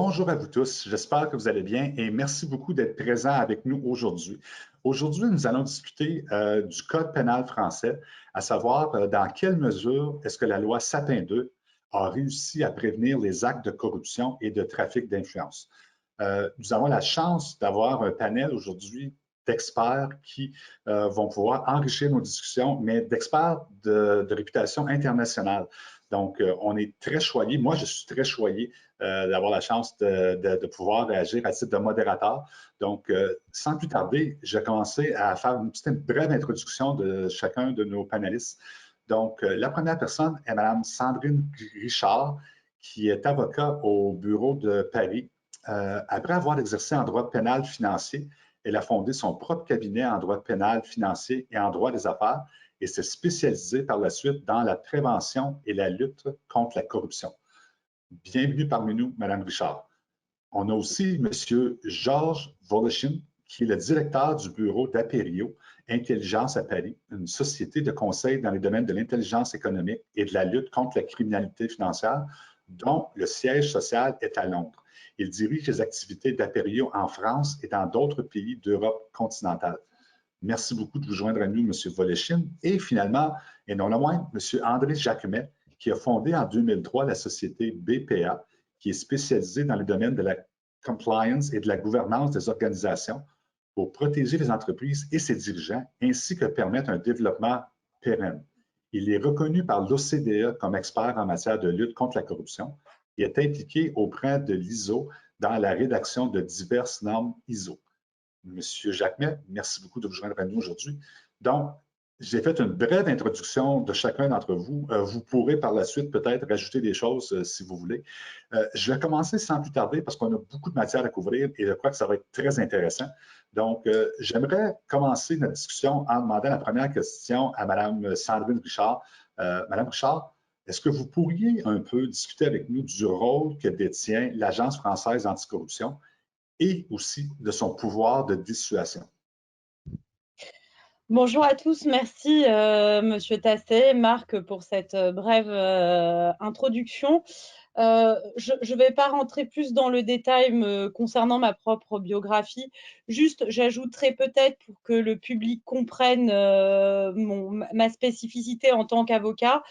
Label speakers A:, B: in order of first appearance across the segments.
A: Bonjour à vous tous, j'espère que vous allez bien et merci beaucoup d'être présents avec nous aujourd'hui. Aujourd'hui, nous allons discuter du Code pénal français, à savoir dans quelle mesure est-ce que la loi Sapin 2 a réussi à prévenir les actes de corruption et de trafic d'influence. Nous avons la chance d'avoir un panel aujourd'hui d'experts qui vont pouvoir enrichir nos discussions, mais d'experts de réputation internationale. Donc, on est très choyés. Moi, je suis très choyé d'avoir la chance de pouvoir réagir à titre de modérateur. Donc, sans plus tarder, je vais commencer à faire une petite brève introduction de chacun de nos panélistes. Donc, la première personne est Mme Sandrine Richard, qui est avocat au bureau de Paris. Après avoir exercé en droit pénal financier, elle a fondé son propre cabinet en droit pénal financier et en droit des affaires et s'est spécialisée par la suite dans la prévention et la lutte contre la corruption. Bienvenue parmi nous, Mme Richard. On a aussi M. Georges Voloshin, qui est le directeur du bureau d'Aperio Intelligence à Paris, une société de conseil dans les domaines de l'intelligence économique et de la lutte contre la criminalité financière, dont le siège social est à Londres. Il dirige les activités d'Aperio en France et dans d'autres pays d'Europe continentale. Merci beaucoup de vous joindre à nous, M. Voloshin. Et finalement, et non le moindre, M. André Jacquemet, qui a fondé en 2003 la société BPA, qui est spécialisée dans les domaines de la compliance et de la gouvernance des organisations pour protéger les entreprises et ses dirigeants, ainsi que permettre un développement pérenne. Il est reconnu par l'OCDE comme expert en matière de lutte contre la corruption et est impliqué auprès de l'ISO dans la rédaction de diverses normes ISO. Monsieur Jacquemet, merci beaucoup de vous joindre à nous aujourd'hui. Donc, j'ai fait une brève introduction de chacun d'entre vous. Vous pourrez par la suite peut-être rajouter des choses si vous voulez. Je vais commencer sans plus tarder parce qu'on a beaucoup de matière à couvrir et je crois que ça va être très intéressant. Donc, j'aimerais commencer notre discussion en demandant la première question à Mme Sandrine Richard. Mme Richard, est-ce que vous pourriez un peu discuter avec nous du rôle que détient l'Agence française anticorruption et aussi de son pouvoir de dissuasion?
B: Bonjour à tous, merci Monsieur Tasset, Marc, pour cette brève introduction. Je ne vais pas rentrer plus dans le détail concernant ma propre biographie. Juste, j'ajouterai peut-être pour que le public comprenne ma spécificité en tant qu'avocat.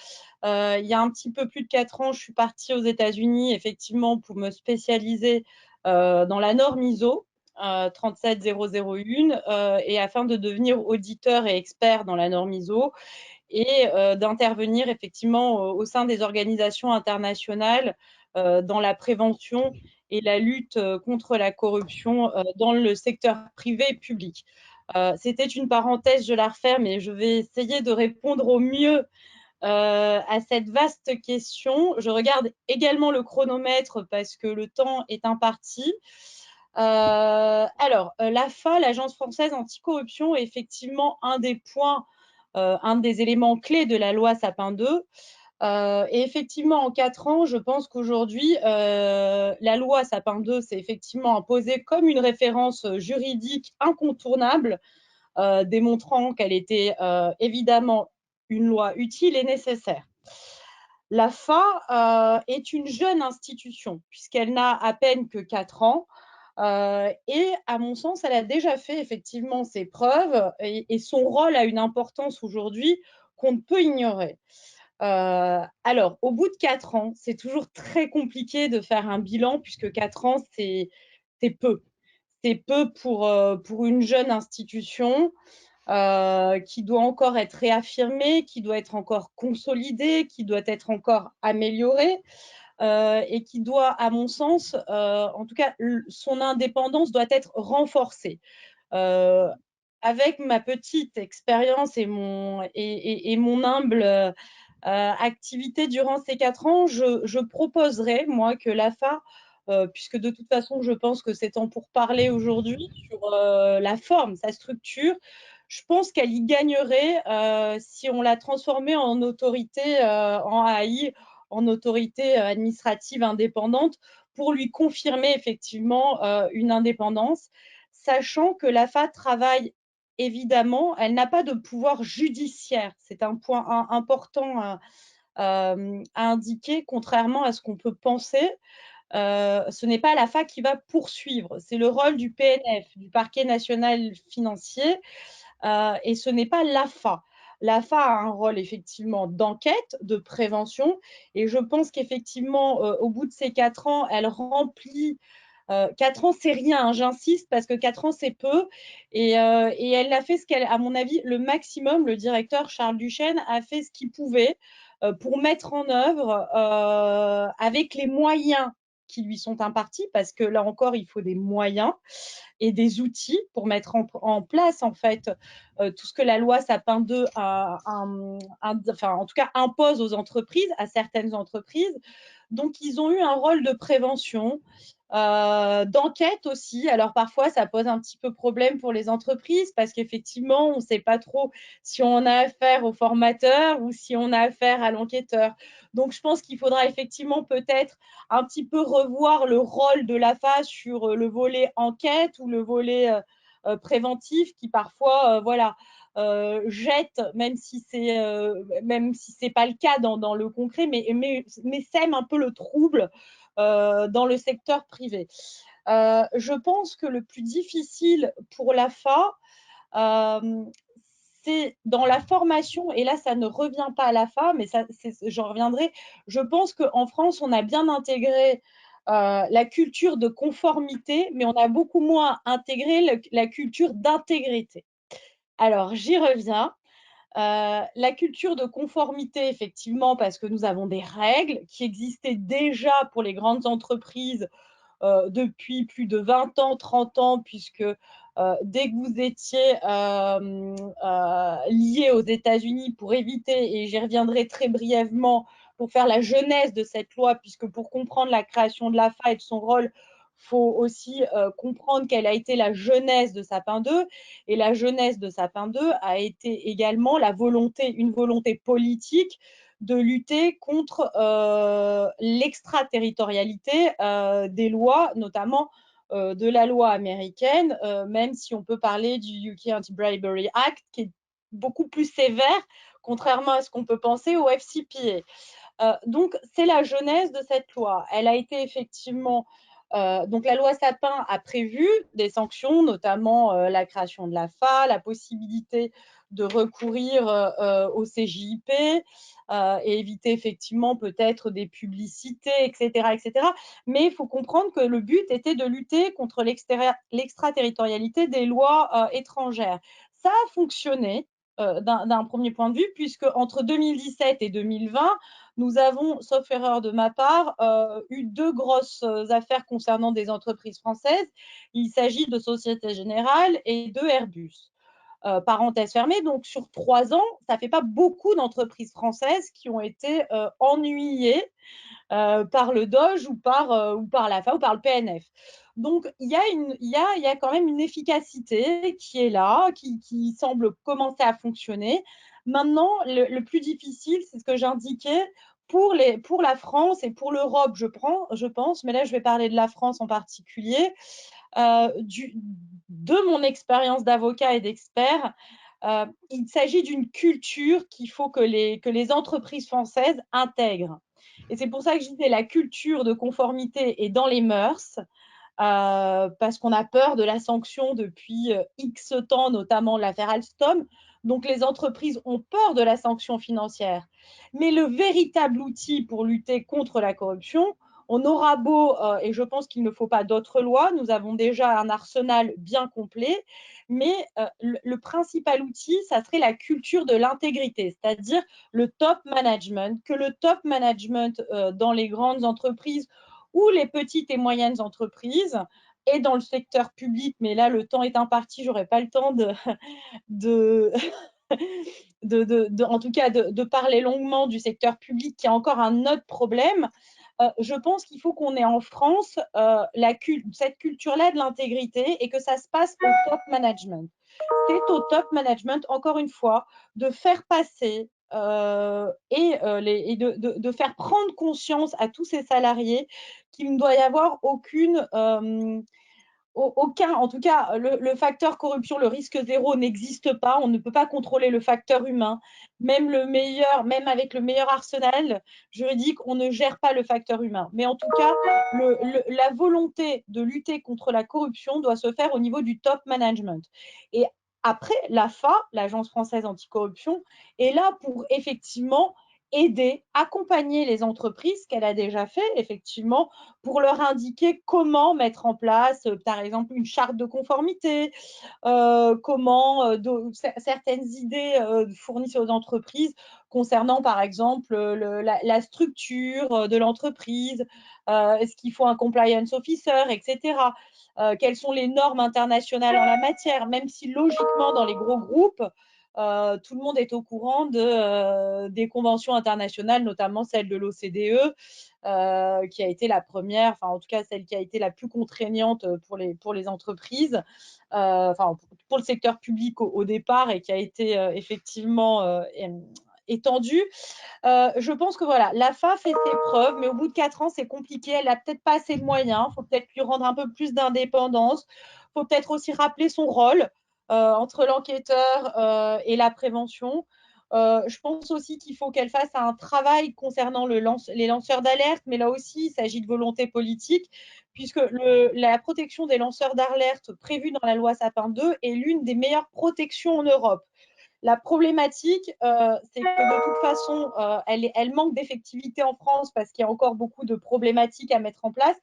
B: Il y a un petit peu plus de 4 ans, je suis partie aux États-Unis, effectivement, pour me spécialiser dans la norme ISO. 37001 et afin de devenir auditeur et expert dans la norme ISO et d'intervenir effectivement au sein des organisations internationales dans la prévention et la lutte contre la corruption dans le secteur privé et public. C'était une parenthèse, je la referme, mais je vais essayer de répondre au mieux à cette vaste question. Je regarde également le chronomètre parce que le temps est imparti. L'AFA, l'Agence française anticorruption, est effectivement un des points, un des éléments clés de la loi Sapin 2. Et effectivement, en 4 ans, je pense qu'aujourd'hui, la loi Sapin 2 s'est effectivement imposée comme une référence juridique incontournable, démontrant qu'elle était évidemment une loi utile et nécessaire. L'AFA est une jeune institution, puisqu'elle n'a à peine que 4 ans. Et à mon sens, elle a déjà fait effectivement ses preuves et son rôle a une importance aujourd'hui qu'on ne peut ignorer. Alors, au bout de 4 ans, c'est toujours très compliqué de faire un bilan puisque 4 ans, c'est peu. C'est peu pour une jeune institution qui doit encore être réaffirmée, qui doit être encore consolidée, qui doit être encore améliorée. Et qui doit, à mon sens, en tout cas, son indépendance doit être renforcée. Avec ma petite expérience et mon humble activité durant ces 4 ans, je proposerais, moi, que l'AFA, puisque de toute façon, je pense que c'est temps pour parler aujourd'hui sur la forme, sa structure, je pense qu'elle y gagnerait si on la transformait en autorité, en AI, en autorité administrative indépendante pour lui confirmer effectivement une indépendance, sachant que l'AFA travaille évidemment, elle n'a pas de pouvoir judiciaire. C'est un point important à indiquer, contrairement à ce qu'on peut penser. ce n'est pas l'AFA qui va poursuivre. C'est le rôle du PNF, du parquet national financier, et ce n'est pas l'AFA. L'AFA a un rôle effectivement d'enquête, de prévention, et je pense qu'effectivement, au bout de ces 4 ans, elle remplit 4 ans, c'est rien, hein, j'insiste, parce que 4 ans, c'est peu. Et elle a fait ce qu'elle, à mon avis, le maximum. Le directeur Charles Duchesne a fait ce qu'il pouvait pour mettre en œuvre avec les moyens qui lui sont impartis, parce que là encore, il faut des moyens et des outils pour mettre en place en fait tout ce que la loi Sapin 2 enfin, en tout cas impose aux entreprises, à certaines entreprises. Donc ils ont eu un rôle de prévention, d'enquête aussi. Alors parfois, ça pose un petit peu problème pour les entreprises parce qu'effectivement, on ne sait pas trop si on a affaire au formateur ou si on a affaire à l'enquêteur. Donc je pense qu'il faudra effectivement peut-être un petit peu revoir le rôle de l'AFA sur le volet enquête ou le volet préventif qui parfois, voilà, jette, même si c'est pas le cas dans le concret, mais sème un peu le trouble dans le secteur privé. Je pense que le plus difficile pour l'AFA, c'est dans la formation, et là, ça ne revient pas à l'AFA, mais j'en reviendrai. Je pense qu'en France, on a bien intégré la culture de conformité, mais on a beaucoup moins intégré la culture d'intégrité. Alors, j'y reviens. La culture de conformité, effectivement, parce que nous avons des règles qui existaient déjà pour les grandes entreprises depuis plus de 20 ans, 30 ans, puisque dès que vous étiez lié aux États-Unis pour éviter, et j'y reviendrai très brièvement, pour faire la genèse de cette loi, puisque pour comprendre la création de l'AFA et de son rôle, il faut aussi comprendre quelle a été la genèse de Sapin 2. Et la genèse de Sapin 2 a été également une volonté politique de lutter contre l'extraterritorialité des lois, notamment de la loi américaine, même si on peut parler du UK Anti-Bribery Act, qui est beaucoup plus sévère, contrairement à ce qu'on peut penser au FCPA. Donc, c'est la genèse de cette loi. Elle a été effectivement donc la loi Sapin a prévu des sanctions, notamment la création de l'AFA, la possibilité de recourir au CJIP et éviter effectivement peut-être des publicités, etc., etc. Mais il faut comprendre que le but était de lutter contre l'extraterritorialité des lois étrangères. Ça a fonctionné d'un premier point de vue, puisque entre 2017 et 2020, nous avons, sauf erreur de ma part, eu 2 grosses affaires concernant des entreprises françaises. Il s'agit de Société Générale et de Airbus. Parenthèse fermée, donc sur 3 ans, ça ne fait pas beaucoup d'entreprises françaises qui ont été ennuyées par le DOJ ou par l'AFA ou par le PNF. Donc, il y a quand même une efficacité qui est là, qui semble commencer à fonctionner. Maintenant, le plus difficile, c'est ce que j'indiquais, pour la France et pour l'Europe, je pense, mais là, je vais parler de la France en particulier, de mon expérience d'avocat et d'expert. Il s'agit d'une culture qu'il faut que les entreprises françaises intègrent. Et c'est pour ça que je disais la culture de conformité est dans les mœurs, parce qu'on a peur de la sanction depuis X temps, notamment l'affaire Alstom. Donc les entreprises ont peur de la sanction financière. Mais le véritable outil pour lutter contre la corruption, on aura beau, et je pense qu'il ne faut pas d'autres lois, nous avons déjà un arsenal bien complet, mais le principal outil, ça serait la culture de l'intégrité, c'est-à-dire le top management, que le top management dans les grandes entreprises ou les petites et moyennes entreprises et dans le secteur public, mais là le temps est imparti, j'aurais pas le temps de en tout cas de parler longuement du secteur public qui a encore un autre problème. Je pense qu'il faut qu'on ait en France cette culture-là de l'intégrité et que ça se passe au top management. C'est au top management, encore une fois, de faire passer et de faire prendre conscience à tous ces salariés qu'il ne doit y avoir aucun, en tout cas, le facteur corruption, le risque zéro n'existe pas. On ne peut pas contrôler le facteur humain. Même avec le meilleur arsenal juridique, on ne gère pas le facteur humain. Mais en tout cas, la volonté de lutter contre la corruption doit se faire au niveau du top management. Et après, l'AFA, l'Agence française anticorruption, est là pour effectivement aider, accompagner les entreprises qu'elle a déjà fait, effectivement, pour leur indiquer comment mettre en place, par exemple, une charte de conformité, comment certaines idées fournies aux entreprises concernant, par exemple, la structure de l'entreprise, est-ce qu'il faut un compliance officer, etc. Quelles sont les normes internationales en la matière, même si logiquement, dans les gros groupes, tout le monde est au courant des conventions internationales, notamment celle de l'OCDE, qui a été la première, enfin en tout cas celle qui a été la plus contraignante pour les entreprises, enfin pour le secteur public au départ et qui a été effectivement étendue. Je pense que voilà, l'AFA fait ses preuves, mais au bout de 4 ans, c'est compliqué. Elle n'a peut-être pas assez de moyens. Il faut peut-être lui rendre un peu plus d'indépendance. Il faut peut-être aussi rappeler son rôle entre l'enquêteur et la prévention. Je pense aussi qu'il faut qu'elle fasse un travail concernant les lanceurs d'alerte, mais là aussi, il s'agit de volonté politique, puisque la protection des lanceurs d'alerte prévue dans la loi Sapin 2 est l'une des meilleures protections en Europe. La problématique, c'est que de toute façon, elle manque d'effectivité en France parce qu'il y a encore beaucoup de problématiques à mettre en place.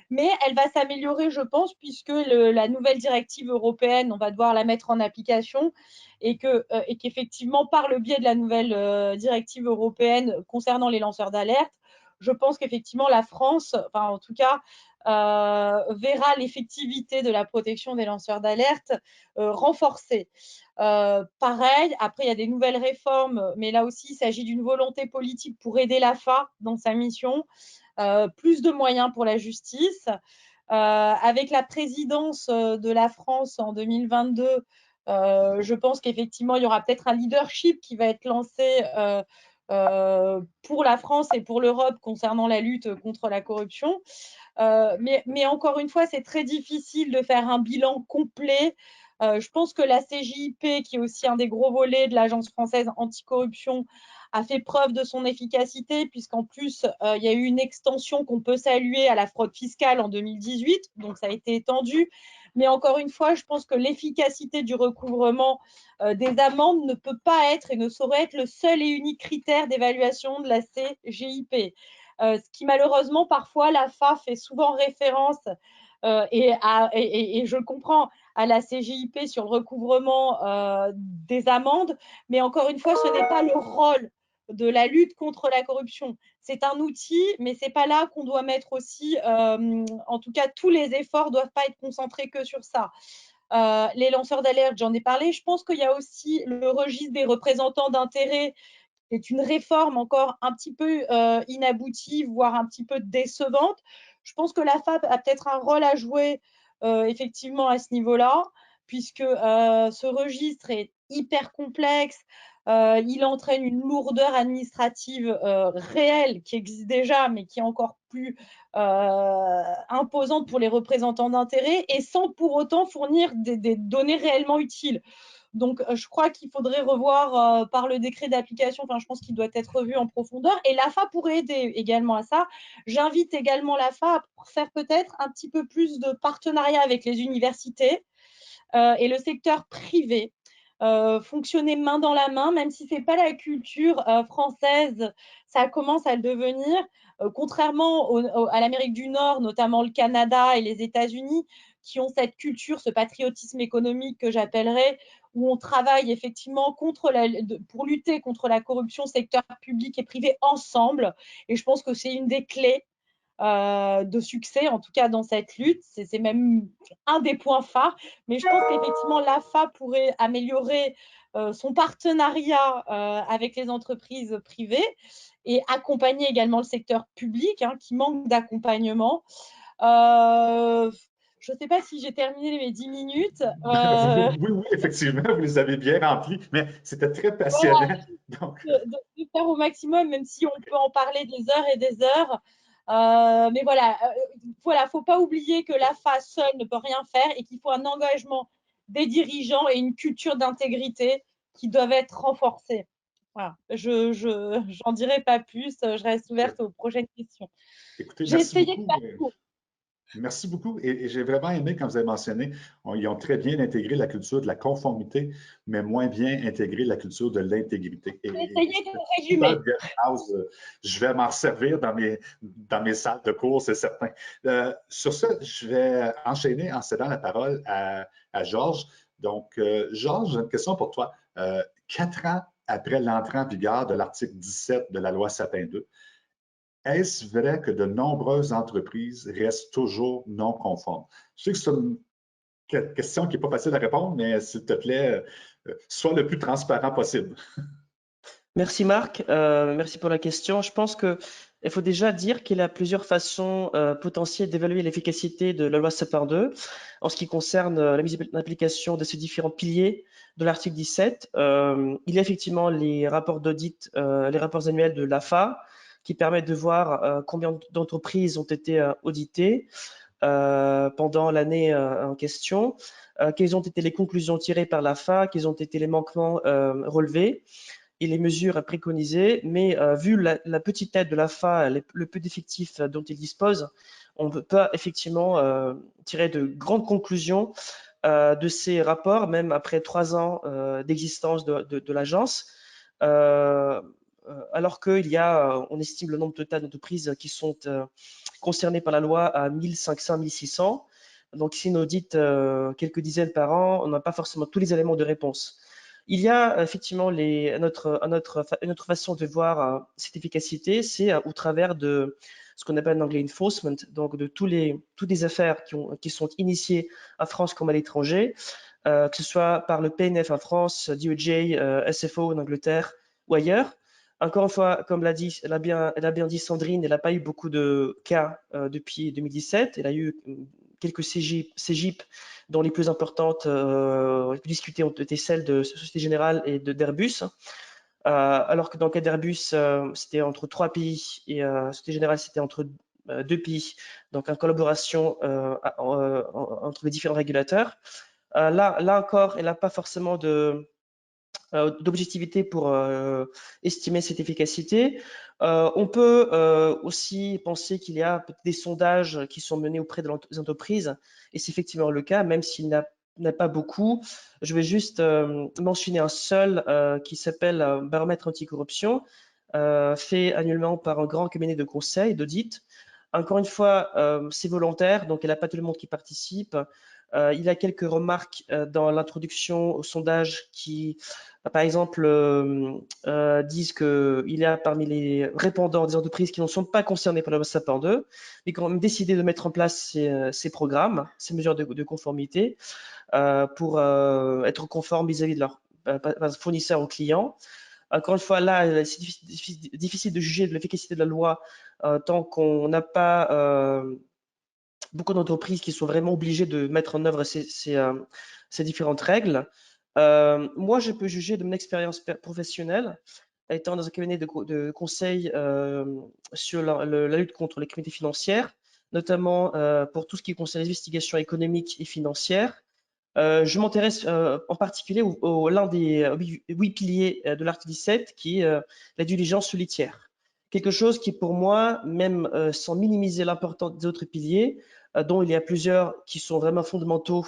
B: Mais elle va s'améliorer, je pense, puisque la nouvelle directive européenne, on va devoir la mettre en application et qu'effectivement, par le biais de la nouvelle directive européenne concernant les lanceurs d'alerte, je pense qu'effectivement, la France, enfin en tout cas, verra l'effectivité de la protection des lanceurs d'alerte renforcée. Pareil, après, il y a des nouvelles réformes, mais là aussi, il s'agit d'une volonté politique pour aider l'AFA dans sa mission, plus de moyens pour la justice. Avec la présidence de la France en 2022, je pense qu'effectivement, il y aura peut-être un leadership qui va être lancé pour la France et pour l'Europe concernant la lutte contre la corruption. Mais encore une fois, c'est très difficile de faire un bilan complet. Je pense que la CJIP, qui est aussi un des gros volets de l'Agence française anticorruption, a fait preuve de son efficacité, puisqu'en plus, il y a eu une extension qu'on peut saluer à la fraude fiscale en 2018, donc ça a été étendu. Mais encore une fois, je pense que l'efficacité du recouvrement des amendes ne peut pas être et ne saurait être le seul et unique critère d'évaluation de la CJIP. Ce qui malheureusement, parfois, l'AFA fait souvent référence, et je comprends, à la CJIP sur le recouvrement des amendes, mais encore une fois, ce n'est pas le rôle de la lutte contre la corruption. C'est un outil, mais ce n'est pas là qu'on doit mettre aussi, en tout cas, tous les efforts ne doivent pas être concentrés que sur ça. Les lanceurs d'alerte, j'en ai parlé. Je pense qu'il y a aussi le registre des représentants d'intérêt. C'est une réforme encore un petit peu inaboutie, voire un petit peu décevante. Je pense que la FAP a peut-être un rôle à jouer effectivement à ce niveau-là, puisque ce registre est hyper complexe. Il entraîne une lourdeur administrative réelle qui existe déjà, mais qui est encore plus imposante pour les représentants d'intérêt, et sans pour autant fournir des données réellement utiles. Donc, je crois qu'il faudrait revoir par le décret d'application, enfin, je pense qu'il doit être revu en profondeur. Et l'AFA pourrait aider également à ça. J'invite également l'AFA à faire peut-être un petit peu plus de partenariat avec les universités et le secteur privé. Fonctionner main dans la main, même si ce n'est pas la culture française, ça commence à le devenir. Contrairement à l'Amérique du Nord, notamment le Canada et les États-Unis, qui ont cette culture, ce patriotisme économique que j'appellerais, où on travaille effectivement pour lutter contre la corruption secteur public et privé ensemble. Et je pense que c'est une des clés de succès, en tout cas dans cette lutte. C'est même un des points phares. Mais je pense qu'effectivement, l'AFA pourrait améliorer son partenariat avec les entreprises privées et accompagner également le secteur public qui manque d'accompagnement. Je ne sais pas si j'ai terminé mes 10 minutes.
A: Oui, oui, effectivement, vous les avez bien remplis, mais c'était très
B: Voilà,
A: passionnant. Donc,
B: de faire au maximum, même si on peut en parler des heures et des heures. Mais voilà, faut pas oublier que l'AFA seule ne peut rien faire et qu'il faut un engagement des dirigeants et une culture d'intégrité qui doivent être renforcées. Voilà, j'en dirai pas plus, je reste ouverte aux prochaines questions.
A: Écoutez,
B: J'ai
A: merci
B: essayé de
A: beaucoup.
B: faire court.
A: Merci beaucoup. Et j'ai vraiment aimé quand vous avez mentionné, ils ont très bien intégré la culture de la conformité, mais moins bien intégré la culture de l'intégrité.
B: J'ai
A: Et
B: essayé
A: cette
B: de
A: super
B: résumer.
A: house, je vais m'en servir dans mes salles de cours, c'est certain. Sur ce, je vais enchaîner en cédant la parole à Georges. Donc, Georges, j'ai une question pour toi. 4 ans après l'entrée en vigueur de l'article 17 de la loi Sapin 2, est-ce vrai que de nombreuses entreprises restent toujours non conformes? Je sais que c'est une question qui n'est pas facile à répondre, mais s'il te plaît, sois le plus transparent possible.
C: Merci Marc, merci pour la question. Je pense que il faut déjà dire qu'il y a plusieurs façons potentielles d'évaluer l'efficacité de la loi Sapin 2 en ce qui concerne la mise en application de ces différents piliers de l'article 17. Il y a effectivement les rapports d'audit, les rapports annuels de l'AFA qui permettent de voir combien d'entreprises ont été auditées pendant l'année en question, quelles ont été les conclusions tirées par l'AFA, quels ont été les manquements relevés et les mesures préconisées, mais vu la petite aide de l'AFA, le peu d'effectifs dont il dispose, on ne peut pas effectivement tirer de grandes conclusions de ces rapports, même après 3 ans d'existence de l'agence, alors qu'il y a, on estime le nombre total d'entreprises qui sont concernées par la loi à 1500, 1600. Donc, si on audite quelques dizaines par an, on n'a pas forcément tous les éléments de réponse. Il y a effectivement une autre façon de voir cette efficacité, c'est au travers de ce qu'on appelle en anglais enforcement, donc de toutes les affaires qui sont initiées en France comme à l'étranger, que ce soit par le PNF en France, DOJ, SFO en Angleterre ou ailleurs. Encore une fois, comme elle a bien dit Sandrine, elle n'a pas eu beaucoup de cas depuis 2017. Elle a eu quelques CGIP dont les plus importantes, les plus discutées ont été celles de Société Générale et d'Airbus. Alors que dans le cas d'Airbus, c'était entre 3 pays et Société Générale, c'était entre 2 pays, donc en collaboration entre les différents régulateurs. Là encore, elle n'a pas forcément d'objectivité pour estimer cette efficacité. On peut aussi penser qu'il y a des sondages qui sont menés auprès des entreprises, et c'est effectivement le cas, même s'il n'a pas beaucoup. Je vais juste mentionner un seul qui s'appelle Baromètre anticorruption, fait annuellement par un grand cabinet de conseil, d'audit. Encore une fois, c'est volontaire, donc il n'y a pas tout le monde qui participe. Il y a quelques remarques dans l'introduction au sondage qui, par exemple, disent qu'il y a parmi les répondants des entreprises qui ne sont pas concernées par le Sapin 2, mais qui ont même décidé de mettre en place ces programmes, ces mesures de conformité pour être conformes vis-à-vis de leurs fournisseurs ou clients. Encore une fois, là, c'est difficile de juger de l'efficacité de la loi tant qu'on n'a pas beaucoup d'entreprises qui sont vraiment obligées de mettre en œuvre ces différentes règles. Moi, je peux juger de mon expérience professionnelle, étant dans un cabinet de conseil sur la lutte contre les criminalités financières, notamment pour tout ce qui concerne les investigations économiques et financières. Je m'intéresse en particulier l'un des 8 piliers de l'article 17, qui est la diligence solitaire. Quelque chose qui, pour moi, même sans minimiser l'importance des autres piliers, dont il y a plusieurs qui sont vraiment fondamentaux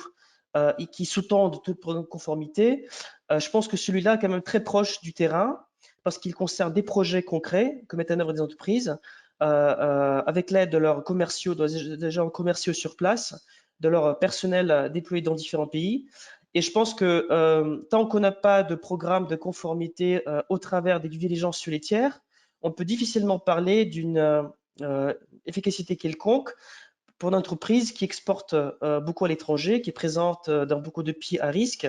C: et qui sous-tendent toute conformité, je pense que celui-là est quand même très proche du terrain parce qu'il concerne des projets concrets que mettent en œuvre des entreprises avec l'aide de leurs commerciaux, des agents commerciaux sur place, de leur personnel déployé dans différents pays. Et je pense que tant qu'on n'a pas de programme de conformité au travers des due diligence sur les tiers, on peut difficilement parler d'une efficacité quelconque pour une entreprise qui exporte beaucoup à l'étranger, qui est présente dans beaucoup de pays à risque,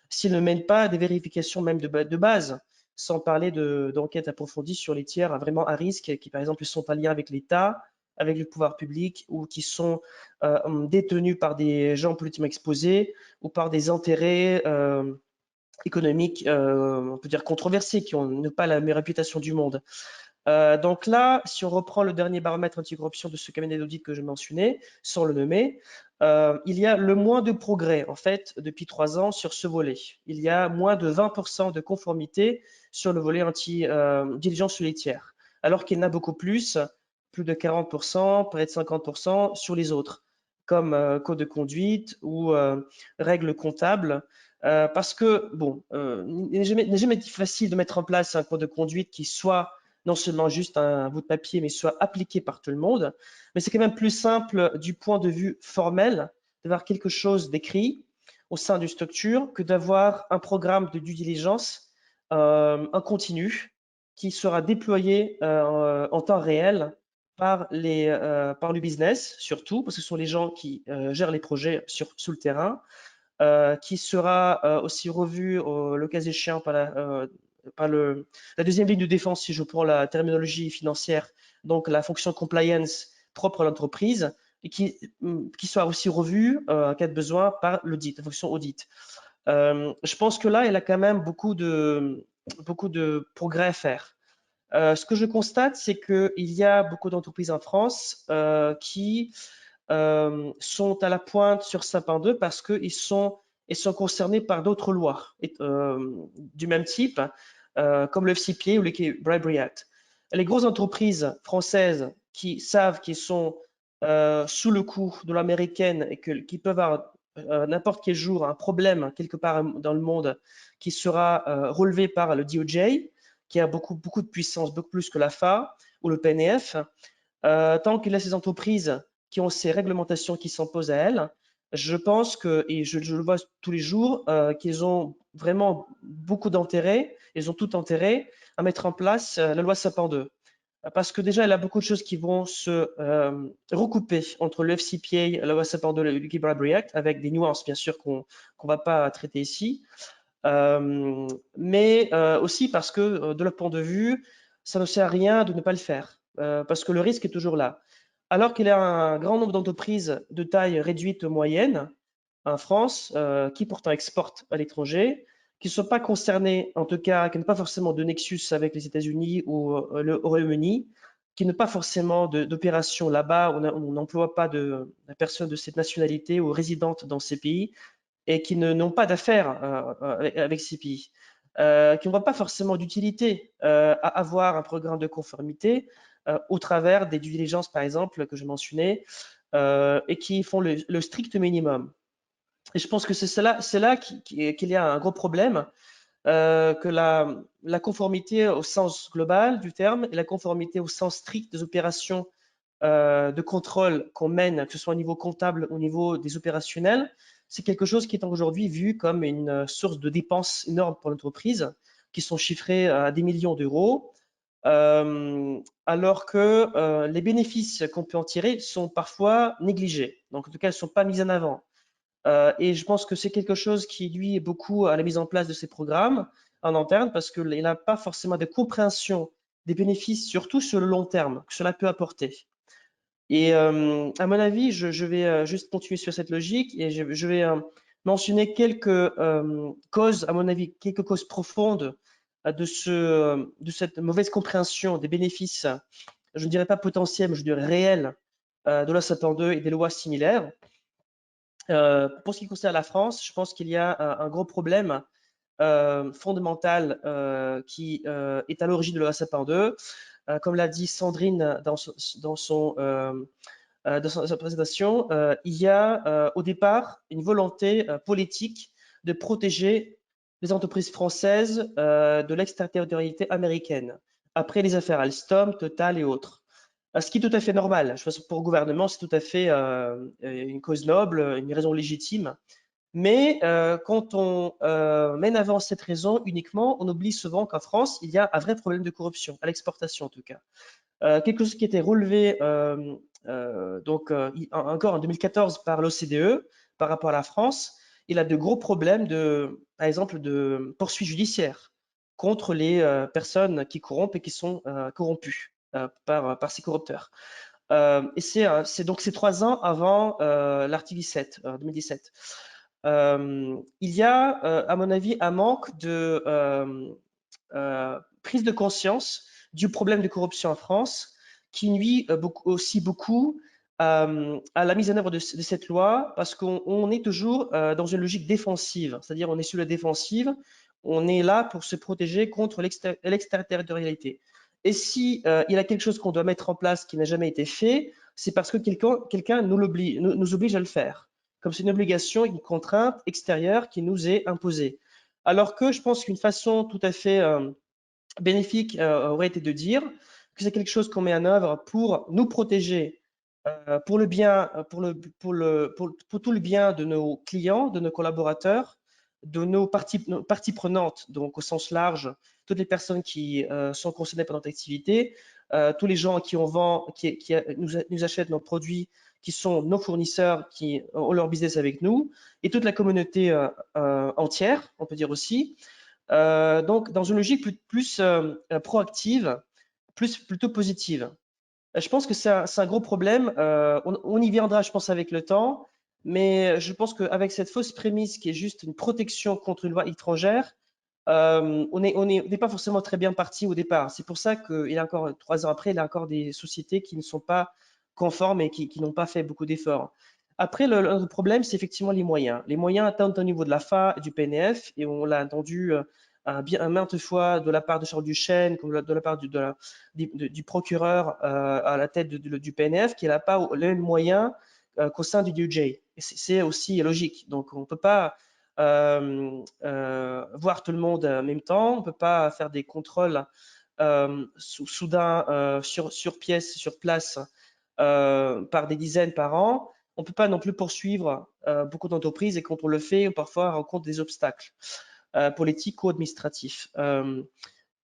C: s'il ne mène pas des vérifications même de base, sans parler d'enquêtes approfondies sur les tiers vraiment à risque, qui par exemple sont en lien avec l'État, avec le pouvoir public, ou qui sont détenus par des gens politiquement exposés, ou par des intérêts économiques, on peut dire controversés, qui n'ont pas la meilleure réputation du monde. Donc là, si on reprend le dernier baromètre anticorruption de ce cabinet d'audit que je mentionnais, sans le nommer, il y a le moins de progrès, en fait, depuis 3 ans sur ce volet. Il y a moins de 20% de conformité sur le volet anti-diligence sur les tiers, alors qu'il y en a beaucoup plus de 40%, près de 50% sur les autres, comme code de conduite ou règles comptables. Parce que, bon, il n'est jamais facile de mettre en place un code de conduite qui soit non seulement juste un bout de papier, mais soit appliqué par tout le monde. Mais c'est quand même plus simple du point de vue formel d'avoir quelque chose d'écrit au sein d'une structure que d'avoir un programme de due diligence en continu qui sera déployé en temps réel par le business, surtout, parce que ce sont les gens qui gèrent les projets sur le terrain, qui sera aussi revu, le cas échéant, par la deuxième ligne de défense, si je prends la terminologie financière, donc la fonction compliance propre à l'entreprise, et qui soit aussi revue, en cas de besoin, par l'audit, la fonction audit. Je pense que là, il y a quand même beaucoup de progrès à faire. Ce que je constate, c'est qu'il y a beaucoup d'entreprises en France qui sont à la pointe sur Sapin 2 parce qu'ils sont concernés par d'autres lois du même type, comme le FCPA ou le Bribery Act. Les grosses entreprises françaises qui savent qu'ils sont sous le coup de l'américaine et qui peuvent avoir n'importe quel jour un problème quelque part dans le monde qui sera relevé par le DOJ, qui a beaucoup de puissance, beaucoup plus que l'AFA ou le PNF, tant qu'il y a ces entreprises qui ont ces réglementations qui s'imposent à elles, je pense que, et je le vois tous les jours, qu'ils ont vraiment beaucoup d'intérêt, ils ont tout intérêt à mettre en place la loi Sapin 2. Parce que déjà, il y a beaucoup de choses qui vont se recouper entre le FCPA, la loi Sapin 2 et le Bribery Act, avec des nuances, bien sûr, qu'on ne va pas traiter ici. Mais aussi parce que, de leur point de vue, ça ne sert à rien de ne pas le faire, parce que le risque est toujours là. Alors qu'il y a un grand nombre d'entreprises de taille réduite moyenne en France, qui pourtant exportent à l'étranger, qui ne sont pas concernées, en tout cas, qui n'ont pas forcément de nexus avec les États-Unis ou le Royaume-Uni, qui n'ont pas forcément d'opérations là-bas, on n'emploie pas de personnes de cette nationalité ou résidentes dans ces pays, et qui n'ont pas d'affaires avec ces pays, qui n'ont pas forcément d'utilité à avoir un programme de conformité au travers des due diligence, par exemple, que je mentionnais, et qui font le strict minimum. Et je pense que c'est là qu'il y a un gros problème, que la conformité au sens global du terme et la conformité au sens strict des opérations de contrôle qu'on mène, que ce soit au niveau comptable ou au niveau des opérationnels, c'est quelque chose qui est aujourd'hui vu comme une source de dépenses énormes pour l'entreprise, qui sont chiffrées à des millions d'euros, alors que les bénéfices qu'on peut en tirer sont parfois négligés. Donc, en tout cas, elles ne sont pas mises en avant. Et je pense que c'est quelque chose qui nuit beaucoup à la mise en place de ces programmes en interne, parce qu'il n'a pas forcément de compréhension des bénéfices, surtout sur le long terme, que cela peut apporter. Et à mon avis, je vais juste continuer sur cette logique et je vais mentionner quelques causes, à mon avis, quelques causes profondes de cette mauvaise compréhension des bénéfices, je ne dirais pas potentiels, mais je dirais réels, de la Sapin 2 et des lois similaires. Pour ce qui concerne la France, je pense qu'il y a un gros problème fondamental qui est à l'origine de la Sapin 2. Comme l'a dit Sandrine dans sa présentation, il y a au départ une volonté politique de protéger les entreprises françaises de l'extraterritorialité américaine, après les affaires Alstom, Total et autres. Ce qui est tout à fait normal. Je pense que pour le gouvernement, c'est tout à fait une cause noble, une raison légitime. Mais quand on mène avant cette raison uniquement, on oublie souvent qu'en France, il y a un vrai problème de corruption, à l'exportation en tout cas. Quelque chose qui a été relevé encore en 2014 par l'OCDE par rapport à la France, il a de gros problèmes par exemple, de poursuites judiciaires contre les personnes qui corrompent et qui sont corrompues par ces corrupteurs. Et c'est donc ces 3 ans avant l'article 17, 2017. Il y a, à mon avis, un manque de prise de conscience du problème de corruption en France, qui nuit aussi beaucoup à la mise en œuvre de cette loi, parce qu'on est toujours dans une logique défensive, c'est-à-dire on est sur la défensive, on est là pour se protéger contre l'extraterritorialité. Et si il y a quelque chose qu'on doit mettre en place qui n'a jamais été fait, c'est parce que quelqu'un nous oblige à le faire. Comme c'est une obligation, une contrainte extérieure qui nous est imposée. Alors que je pense qu'une façon tout à fait bénéfique aurait été de dire que c'est quelque chose qu'on met en œuvre pour nous protéger, pour le bien, pour tout le bien de nos clients, de nos collaborateurs, de nos parties prenantes, donc au sens large, toutes les personnes qui sont concernées par notre activité, tous les gens qui nous achètent nos produits, qui sont nos fournisseurs, qui ont leur business avec nous, et toute la communauté entière, on peut dire aussi. Donc, dans une logique plus proactive, plutôt positive. Je pense que c'est un gros problème. On y viendra, je pense, avec le temps. Mais je pense qu'avec cette fausse prémisse qui est juste une protection contre une loi étrangère, on n'est pas forcément très bien parti au départ. C'est pour ça qu'il y a encore 3 ans après, il y a encore des sociétés qui ne sont pas conformes et qui n'ont pas fait beaucoup d'efforts. Après, le problème, c'est effectivement les moyens. Les moyens tant au niveau de la FA et du PNF, et on l'a entendu maintes fois de la part de Charles Duchesne, comme de la part du procureur à la tête du PNF, qui n'a pas les mêmes moyens qu'au sein du DOJ. C'est aussi logique. Donc, on ne peut pas voir tout le monde en même temps, on ne peut pas faire des contrôles soudains sur pièce, sur place, par des dizaines par an. On ne peut pas non plus poursuivre beaucoup d'entreprises et quand on le fait, parfois on rencontre des obstacles politiques ou administratifs. Il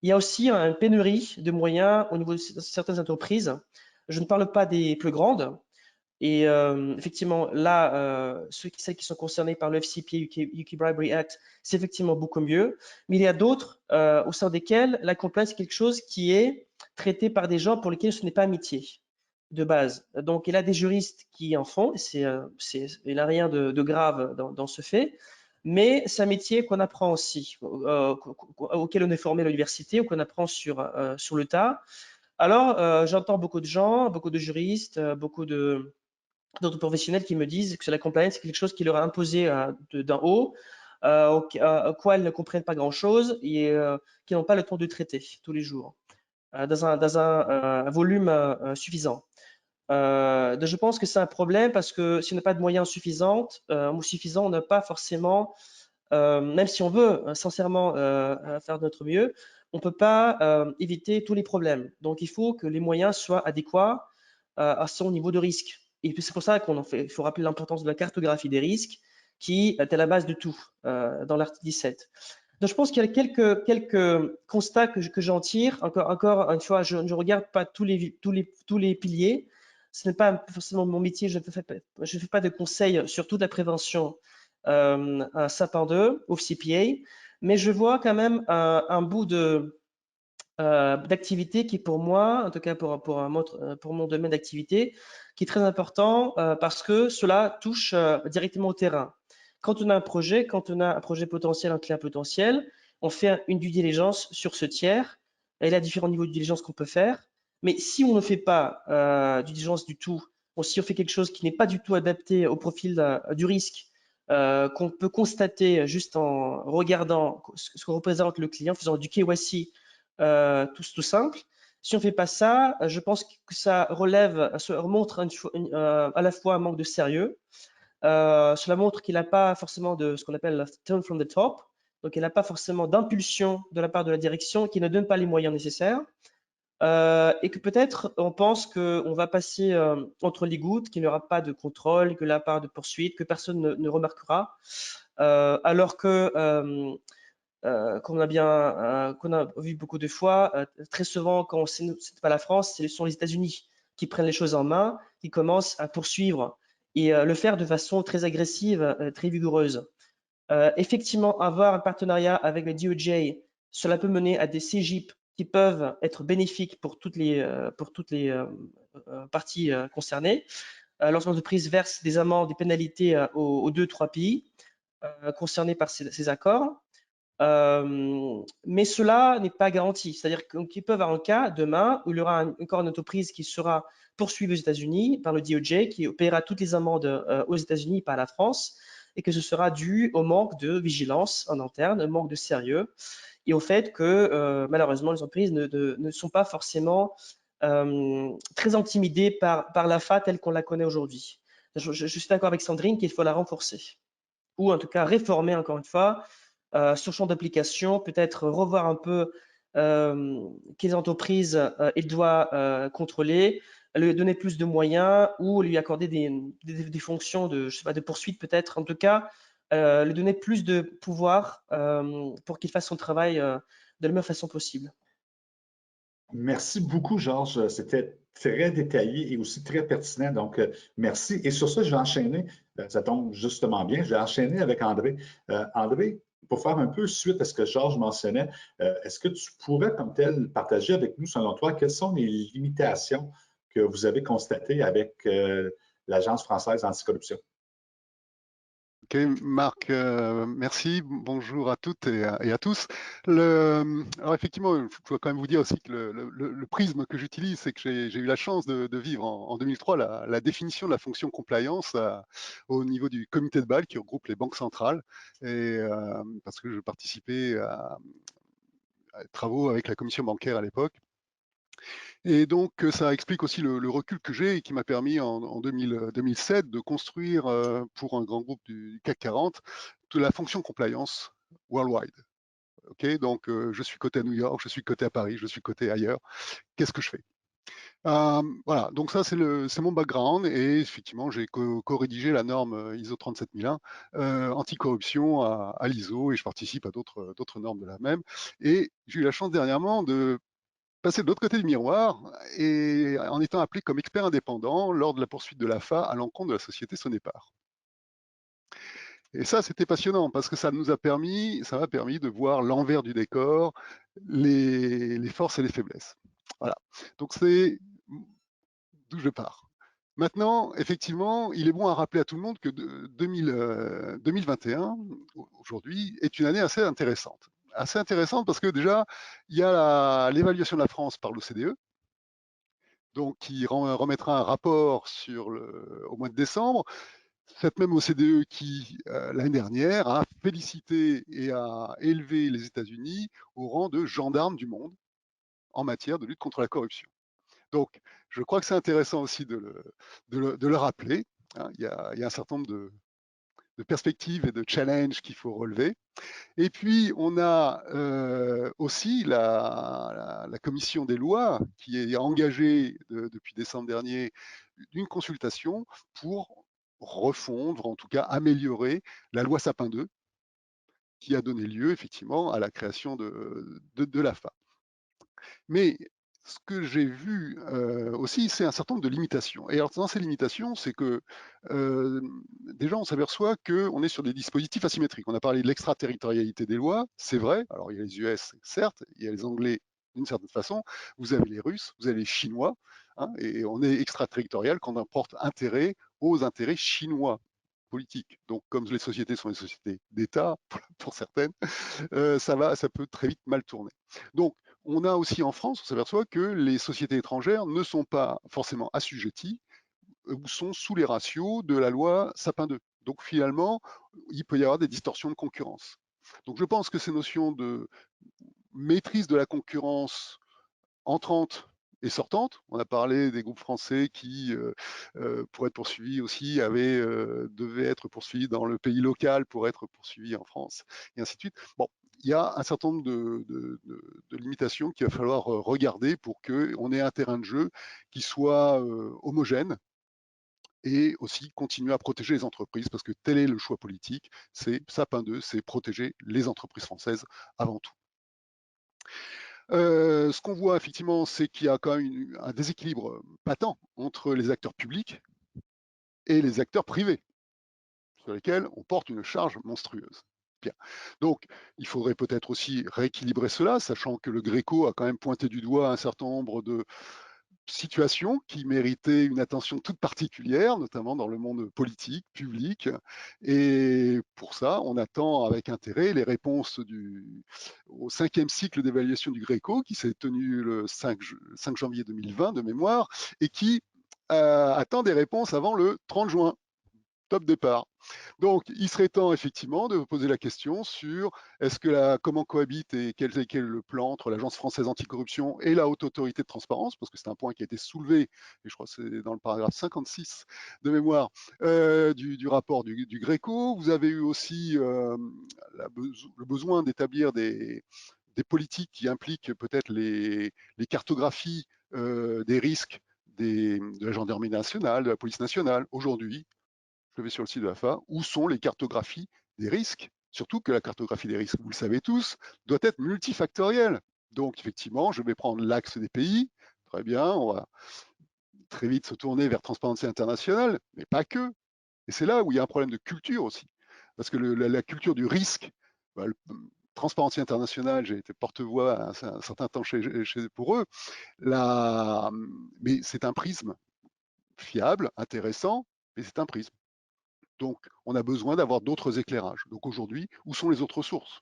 C: y a aussi une pénurie de moyens au niveau de certaines entreprises. Je ne parle pas des plus grandes. Et effectivement, là, celles qui sont concernées par le FCPA, UK Bribery Act, c'est effectivement beaucoup mieux. Mais il y a d'autres au sein desquelles la compliance est quelque chose qui est traité par des gens pour lesquels ce n'est pas un métier de base. Donc, il y a des juristes qui en font. Il n'y a rien de grave dans ce fait. Mais c'est un métier qu'on apprend aussi, auquel on est formé à l'université ou qu'on apprend sur le tas. Alors, j'entends beaucoup de gens, beaucoup de juristes, beaucoup d'autres professionnels qui me disent que la compliance, c'est quelque chose qui leur a imposé d'en haut, au quoi elles ne comprennent pas grand-chose et qui n'ont pas le temps de traiter tous les jours dans un volume suffisant. Je pense que c'est un problème parce que si on n'a pas de moyens suffisants, on n'a pas forcément, même si on veut sincèrement faire de notre mieux, on ne peut pas éviter tous les problèmes. Donc, il faut que les moyens soient adéquats à son niveau de risque. Et c'est pour ça il faut rappeler l'importance de la cartographie des risques qui est à la base de tout dans l'article 17. Donc, je pense qu'il y a quelques constats que j'en tire. Encore une fois, je ne regarde pas tous les piliers. Ce n'est pas forcément mon métier. Je ne fais pas de conseils sur toute la prévention à SAP 2 au FCPA, mais je vois quand même un bout d'activité qui pour moi, en tout cas pour mon domaine d'activité, qui est très important parce que cela touche directement au terrain. Quand on a un projet potentiel, un client potentiel, on fait une due diligence sur ce tiers. Et il y a différents niveaux de diligence qu'on peut faire. Mais si on ne fait pas due diligence du tout, ou si on fait quelque chose qui n'est pas du tout adapté au profil du risque, qu'on peut constater juste en regardant ce que représente le client, en faisant du KYC, tout simple. Si on ne fait pas ça, je pense que ça montre à la fois un manque de sérieux. Cela montre qu'il n'a pas forcément de ce qu'on appelle la turn from the top. Donc, il n'a pas forcément d'impulsion de la part de la direction qui ne donne pas les moyens nécessaires. Et que peut-être on pense qu'on va passer entre les gouttes, qu'il n'y aura pas de contrôle, que la part de poursuite, que personne ne remarquera. Alors que qu'on a vu beaucoup de fois, très souvent quand ce n'est pas la France, ce sont les États-Unis qui prennent les choses en main, qui commencent à poursuivre et le faire de façon très agressive, très vigoureuse. Effectivement, avoir un partenariat avec le DOJ, cela peut mener à des CJIP qui peuvent être bénéfiques pour toutes les parties concernées. Lorsque l'entreprise verse des amendes, des pénalités aux 2-3 pays concernés par ces accords. Mais cela n'est pas garanti. C'est-à-dire qu'il peut y avoir un cas demain où il y aura encore une entreprise qui sera poursuivie aux États-Unis par le DOJ, qui paiera toutes les amendes aux États-Unis par la France, et que ce sera dû au manque de vigilance en interne, au manque de sérieux, et au fait que malheureusement les entreprises ne sont pas forcément très intimidées par l'AFA telle qu'on la connaît aujourd'hui. Je suis d'accord avec Sandrine qu'il faut la renforcer, ou en tout cas réformer encore une fois son champ d'application, peut-être revoir un peu quelles entreprises il doit contrôler, lui donner plus de moyens ou lui accorder des fonctions de, je sais pas, de poursuite peut-être, en tout cas, lui donner plus de pouvoir pour qu'il fasse son travail de la meilleure façon possible.
A: Merci beaucoup, Georges. C'était très détaillé et aussi très pertinent. Donc, merci. Et sur ça, je vais enchaîner. Ça tombe justement bien. Je vais enchaîner avec André. André, pour faire un peu suite à ce que Georges mentionnait, est-ce que tu pourrais, comme tel, partager avec nous, selon toi, quelles sont les limitations que vous avez constatées avec l'Agence française anticorruption?
D: Ok, Marc, merci. Bonjour à toutes et à tous. Alors effectivement, je dois quand même vous dire aussi que le prisme que j'utilise, c'est que j'ai eu la chance de vivre en 2003 la définition de la fonction compliance au niveau du comité de Bâle qui regroupe les banques centrales, et parce que je participais à travaux avec la commission bancaire à l'époque. Et donc, ça explique aussi le recul que j'ai et qui m'a permis en 2007 de construire pour un grand groupe du CAC 40 de la fonction compliance worldwide. Okay, donc, je suis coté à New York, je suis coté à Paris, je suis coté ailleurs. Qu'est-ce que je fais? Voilà, donc ça, c'est mon background. Et effectivement, j'ai co-rédigé la norme ISO 37001 anticorruption à l'ISO, et je participe à d'autres normes de la même. Et j'ai eu la chance dernièrement de passer de l'autre côté du miroir et en étant appelé comme expert indépendant lors de la poursuite de l'AFA à l'encontre de la société Sonepar. Et ça, c'était passionnant parce que ça m'a permis de voir l'envers du décor, les forces et les faiblesses. Voilà. Donc c'est d'où je pars. Maintenant, effectivement, il est bon à rappeler à tout le monde que 2021, aujourd'hui, est une année assez intéressante. Assez intéressante parce que déjà, il y a l'évaluation de la France par l'OCDE, donc qui remettra un rapport au mois de décembre. Cette même OCDE qui, l'année dernière, a félicité et a élevé les États-Unis au rang de gendarme du monde en matière de lutte contre la corruption. Donc, je crois que c'est intéressant aussi de le rappeler. Hein. Il y a un certain nombre de perspectives et de challenges qu'il faut relever. Et puis, on a aussi la commission des lois qui est engagée depuis décembre dernier d'une consultation pour refondre, en tout cas améliorer la loi Sapin 2, qui a donné lieu effectivement à la création de l'AFA. Mais ce que j'ai vu aussi, c'est un certain nombre de limitations. Et alors, dans ces limitations, c'est que déjà, on s'aperçoit qu'on est sur des dispositifs asymétriques. On a parlé de l'extraterritorialité des lois, c'est vrai. Alors, il y a les US, certes, il y a les Anglais d'une certaine façon, vous avez les Russes, vous avez les Chinois, hein, et on est extraterritorial quand on porte intérêt aux intérêts chinois politiques. Donc, comme les sociétés sont des sociétés d'État, pour certaines, ça peut très vite mal tourner. Donc, on a aussi en France, on s'aperçoit que les sociétés étrangères ne sont pas forcément assujetties ou sont sous les ratios de la loi Sapin 2. Donc finalement, il peut y avoir des distorsions de concurrence. Donc je pense que ces notions de maîtrise de la concurrence entrante et sortante, on a parlé des groupes français qui, pour être poursuivis aussi, devaient être poursuivis dans le pays local pour être poursuivis en France, et ainsi de suite. Bon, il y a un certain nombre de limitations qu'il va falloir regarder pour qu'on ait un terrain de jeu qui soit homogène et aussi continuer à protéger les entreprises, parce que tel est le choix politique, c'est Sapin 2, c'est protéger les entreprises françaises avant tout. Ce qu'on voit effectivement, c'est qu'il y a quand même un déséquilibre patent entre les acteurs publics et les acteurs privés, sur lesquels on porte une charge monstrueuse. Bien. Donc, il faudrait peut-être aussi rééquilibrer cela, sachant que le Gréco a quand même pointé du doigt un certain nombre situation qui méritait une attention toute particulière, notamment dans le monde politique, public. Et pour ça, on attend avec intérêt les réponses au 5e cycle d'évaluation du Gréco, qui s'est tenu le 5 janvier 2020 de mémoire, et qui attend des réponses avant le 30 juin. Top départ. Donc, il serait temps effectivement de poser la question sur comment cohabite et quel est le plan entre l'Agence française anticorruption et la Haute Autorité de transparence, parce que c'est un point qui a été soulevé, et je crois que c'est dans le paragraphe 56 de mémoire du rapport du Gréco. Vous avez eu aussi le besoin d'établir des politiques qui impliquent peut-être les cartographies des risques de la gendarmerie nationale, de la police nationale. Aujourd'hui, je vais sur le site de l'AFA, où sont les cartographies des risques, surtout que la cartographie des risques, vous le savez tous, doit être multifactorielle. Donc effectivement, je vais prendre l'axe des pays, très bien, on va très vite se tourner vers Transparency International, mais pas que. Et c'est là où il y a un problème de culture aussi, parce que la culture du risque, Transparency International, j'ai été porte-voix un certain temps pour eux, mais c'est un prisme fiable, intéressant, mais c'est un prisme. Donc, on a besoin d'avoir d'autres éclairages. Donc aujourd'hui, où sont les autres sources?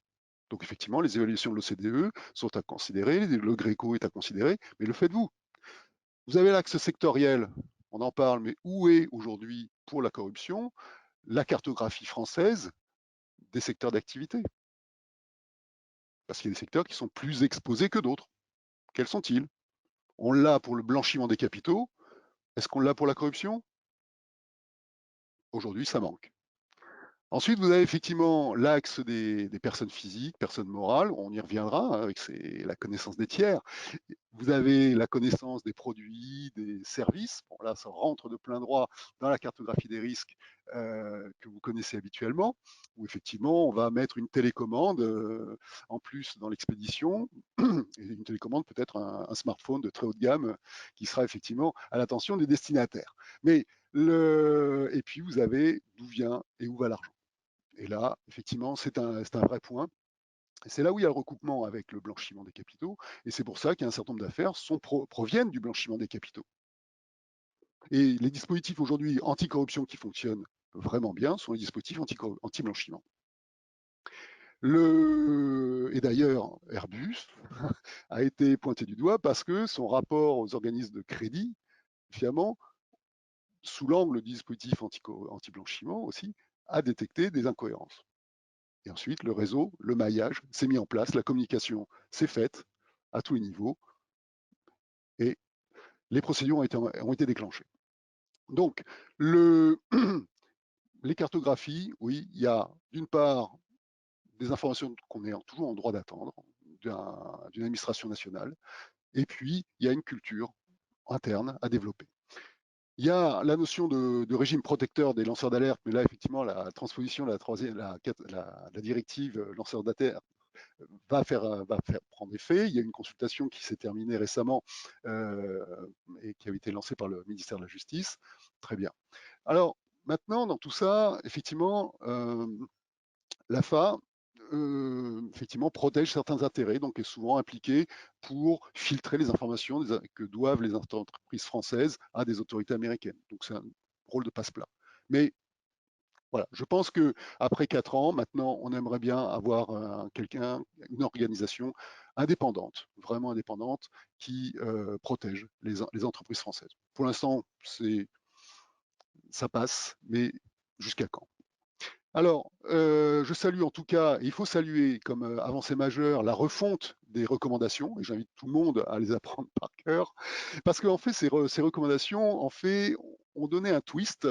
D: Donc effectivement, les évaluations de l'OCDE sont à considérer, le Gréco est à considérer, mais le faites-vous. Vous avez l'axe sectoriel, on en parle, mais où est aujourd'hui, pour la corruption, la cartographie française des secteurs d'activité? Parce qu'il y a des secteurs qui sont plus exposés que d'autres. Quels sont-ils? On l'a pour le blanchiment des capitaux. Est-ce qu'on l'a pour la corruption? Aujourd'hui, ça manque. Ensuite, vous avez effectivement l'axe des personnes physiques, personnes morales, on y reviendra avec la connaissance des tiers. Vous avez la connaissance des produits, des services. Bon, là, ça rentre de plein droit dans la cartographie des risques que vous connaissez habituellement, où effectivement, on va mettre une télécommande en plus dans l'expédition. Et une télécommande peut être un smartphone de très haut de gamme qui sera effectivement à l'attention des destinataires. Mais et puis, vous avez d'où vient et où va l'argent. Et là, effectivement, c'est un vrai point. C'est là où il y a le recoupement avec le blanchiment des capitaux, et c'est pour ça qu'il y a un certain nombre d'affaires proviennent du blanchiment des capitaux. Et les dispositifs aujourd'hui anticorruption qui fonctionnent vraiment bien sont les dispositifs anti-blanchiment. Et d'ailleurs, Airbus a été pointé du doigt parce que son rapport aux organismes de crédit, finalement, sous l'angle du dispositif anti-blanchiment aussi, a détecté des incohérences. Et ensuite, le réseau, le maillage s'est mis en place, la communication s'est faite à tous les niveaux et les procédures ont été déclenchées. Donc, les cartographies, oui, il y a d'une part des informations qu'on est toujours en droit d'attendre d'une administration nationale, et puis il y a une culture interne à développer. Il y a la notion de régime protecteur des lanceurs d'alerte, mais là, effectivement, la transposition de la directive lanceurs d'alerte va prendre effet. Il y a une consultation qui s'est terminée récemment et qui avait été lancée par le ministère de la Justice. Très bien. Alors, maintenant, dans tout ça, effectivement, l'AFA effectivement, protège certains intérêts, donc est souvent impliquée pour filtrer les informations que doivent les entreprises françaises à des autorités américaines. Donc c'est un rôle de passe-plat. Mais voilà, je pense qu'après 4 ans, maintenant, on aimerait bien avoir une organisation indépendante, vraiment indépendante, qui protège les entreprises françaises. Pour l'instant, ça passe, mais jusqu'à quand? Alors, je salue en tout cas, il faut saluer comme avancée majeure la refonte des recommandations, et j'invite tout le monde à les apprendre par cœur, parce qu'en fait, ces recommandations, en fait, ont donné un twist,